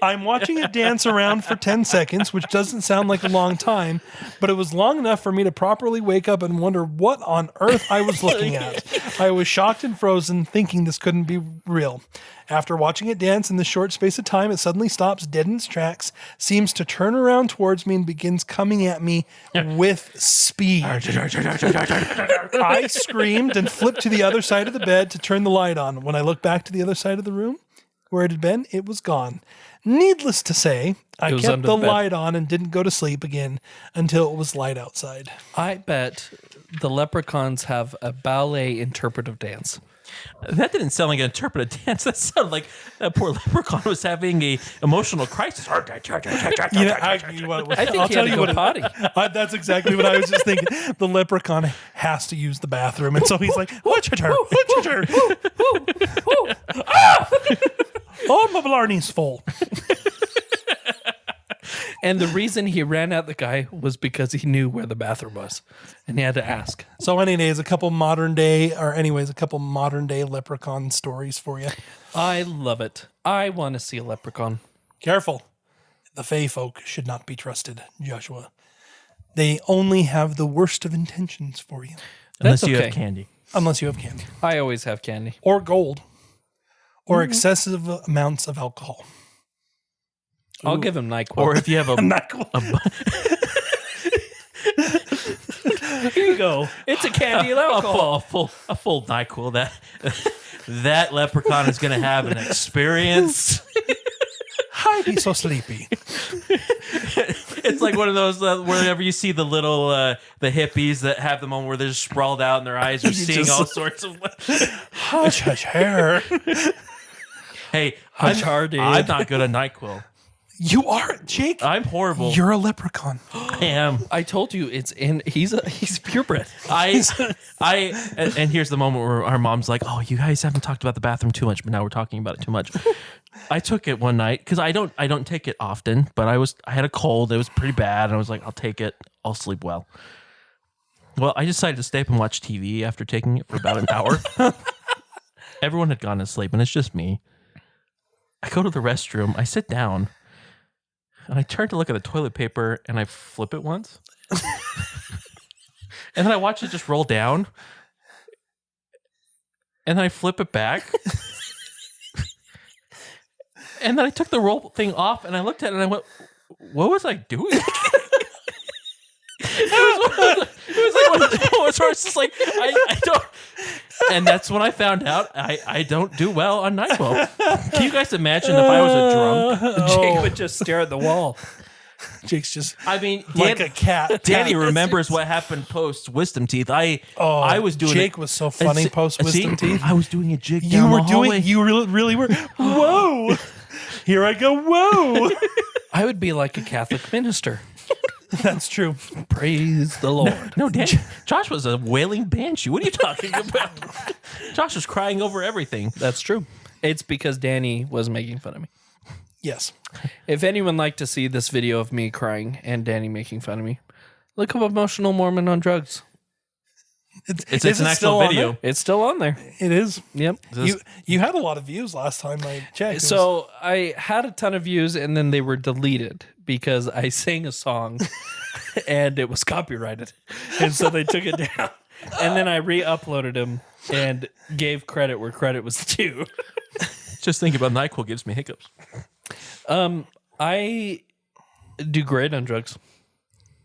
I'm watching it dance around for 10 seconds, which doesn't sound like a long time, but it was long enough for me to properly wake up and wonder what on earth I was looking at. I was shocked and frozen, thinking this couldn't be real. After watching it dance in this short space of time, it suddenly stops dead in its tracks, seems to turn around towards me, and begins coming at me with speed. I screamed and flipped to the other side of the bed to turn the light on. When I looked back to the other side of the room, where it had been, it was gone. Needless to say, I kept the light on and didn't go to sleep again until it was light outside. I bet the leprechauns have a ballet interpretive dance. That didn't sound like an interpretive dance. That sounded like that poor leprechaun was having a emotional crisis. I think I'll he tell had to you go what potty. That's exactly what I was just thinking. The leprechaun has to use the bathroom, and so he's like, "What's your turn? What's your turn?" Oh, my blarney's full. And the reason he ran at the guy was because he knew where the bathroom was, and he had to ask. So, anyways, a couple modern day leprechaun stories for you. I love it. I want to see a leprechaun. Careful. The Fae folk should not be trusted, Joshua. They only have the worst of intentions for you. Unless That's you okay. have candy. Unless you have candy. I always have candy. Or gold. Or excessive amounts of alcohol. I'll give him NyQuil. Or if you have a Here you go. It's a candy and alcohol. a full NyQuil, that leprechaun is going to have an experience. I'd be so sleepy. It's like one of those whenever you see the little the hippies that have the moment where they're just sprawled out and their eyes are seeing all sorts of Hush, hush, hair. Hey, Hush, dude. I'm not good at NyQuil. You are, Jake. I'm horrible. You're a leprechaun. I am. I told you it's in. He's purebred. And here's the moment where our mom's like, "Oh, you guys haven't talked about the bathroom too much, but now we're talking about it too much." I took it one night because I don't take it often, but I had a cold. It was pretty bad, and I was like, "I'll take it. I'll sleep well." Well, I decided to stay up and watch TV after taking it for about an hour. Everyone had gone to sleep, and it's just me. I go to the restroom. I sit down. And I turn to look at the toilet paper and I flip it once. And then I watch it just roll down. And then I flip it back. And then I took the roll thing off and I looked at it and I went, what was I doing? It was like one of those moments where it's just like, I don't. And that's when I found out I don't do well on NyQuil. Can you guys imagine if I was a drunk? Jake would just stare at the wall. Jake's just I mean, like a cat. Danny remembers what happened post wisdom teeth. I was doing Jake was so funny post wisdom teeth. I was doing a jig. You down were the hallway. you really were. Whoa! Here I go. Whoa! I would be like a Catholic minister. That's true. Praise the Lord. No, Dan, Josh was a wailing banshee. What are you talking about? Josh was crying over everything. That's true. It's because Danny was making fun of me. Yes. If anyone liked to see this video of me crying and Danny making fun of me, look up Emotional Mormon on Drugs. It's is an it actual still on video. It's still on there. It is. Yep. You had a lot of views last time I checked. So I had a ton of views and then they were deleted because I sang a song and it was copyrighted. And so they took it down. And then I re-uploaded them and gave credit where credit was due. Just think about NyQuil gives me hiccups. I do great on drugs.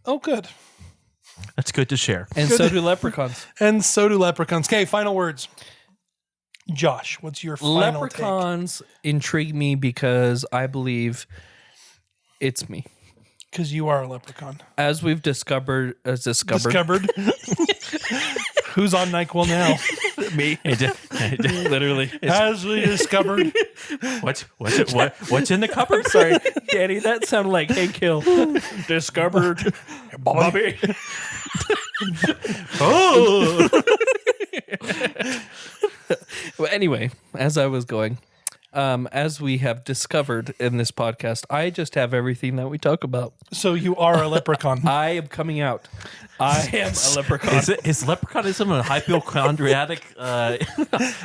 Oh, good. That's good to share. And so do leprechauns. And so do leprechauns. Okay, final words. Josh, what's your final Leprechauns intrigue me because I believe it's me. Because you are a leprechaun. As we've discovered. Discovered. Who's on NyQuil now? Me. Literally. As we discovered. What's in the cupboard? Sorry, Danny, that sounded like Hank Hill. Discovered Bobby. Oh. Well, anyway, as I was going, as we have discovered in this podcast, I just have everything that we talk about. So you are a leprechaun. I am coming out. I am a leprechaun. Is leprechaunism a hypochondriac? A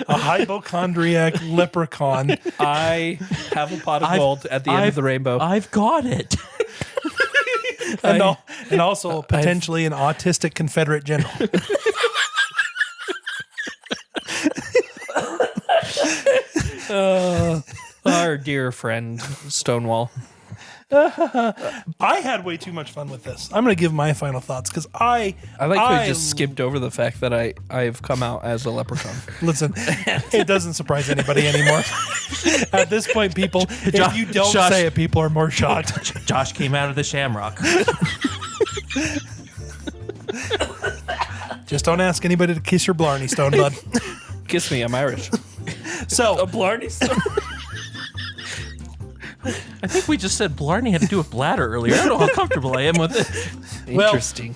hypochondriac leprechaun. I have a pot of gold at the end of the rainbow. I've got it. And also potentially an autistic Confederate general. Our dear friend Stonewall. I had way too much fun with this. I'm going to give my final thoughts because I like we just skipped over the fact that I've come out as a leprechaun. Listen, it doesn't surprise anybody anymore. At this point, people, if you don't Josh, say it, people are more shocked. Josh came out of the shamrock. Just don't ask anybody to kiss your Blarney Stone, bud. Kiss me, I'm Irish. So, A Blarney Stone. I think we just said Blarney had to do with bladder earlier. I don't know how comfortable I am with it. Well- Interesting.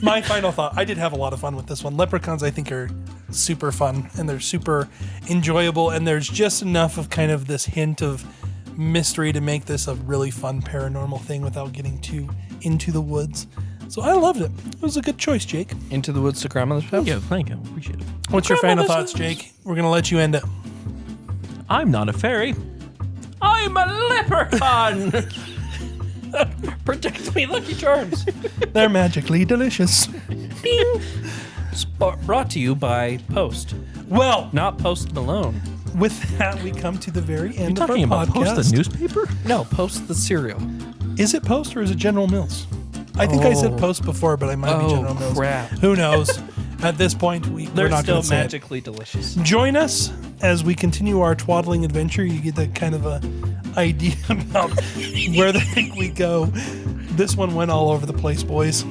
my final thought, I did have a lot of fun with this one. Leprechauns, I think, are super fun and they're super enjoyable, and there's just enough of kind of this hint of mystery to make this a really fun paranormal thing without getting too into the woods. So I loved it. It was a good choice, Jake. Into the woods to grandmother's house. Thank you. Appreciate it. What's your final thoughts, Jake? We're going to let you end it. I'm not a fairy. I'm a leprechaun. Protect me, Lucky Charms. They're magically delicious. Brought to you by Post. Well, Not Post Malone. with that, we come to the very end You of our talking about podcast. Post the newspaper? No, Post the cereal. Is it Post or is it General Mills? I think I said Post before, but I might be General Mills. Crap. Who knows? At this point, we're They're not still going to say it. magically delicious. Join us as we continue our twaddling adventure. You get that kind of a idea about where the heck we go. This one went all over the place, boys.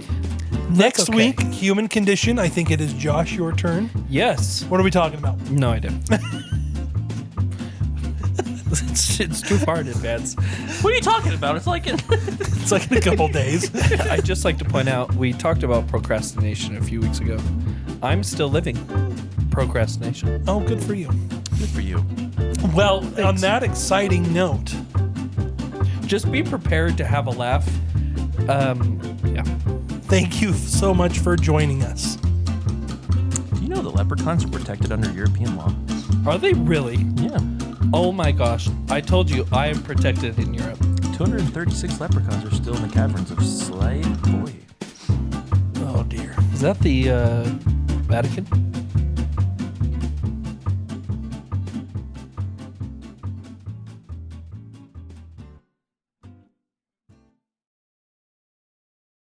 Next okay. week, human condition. I think it is Josh, your turn. Yes. What are we talking about? No idea. it's too far in advance. What are you talking about? It's like It's like in a couple days. I'd just like to point out, we talked about procrastination a few weeks ago. I'm still living procrastination. Oh, good for you. good for you. Well, on that exciting note, Just be prepared to have a laugh. Yeah. thank you so much for joining us. Do you know the leprechauns are protected under European law? Are they really? Yeah. Oh my gosh. I told you I am protected in Europe. 236 leprechauns are still in the caverns of Slave Boy. Oh, dear. Is that the Vatican?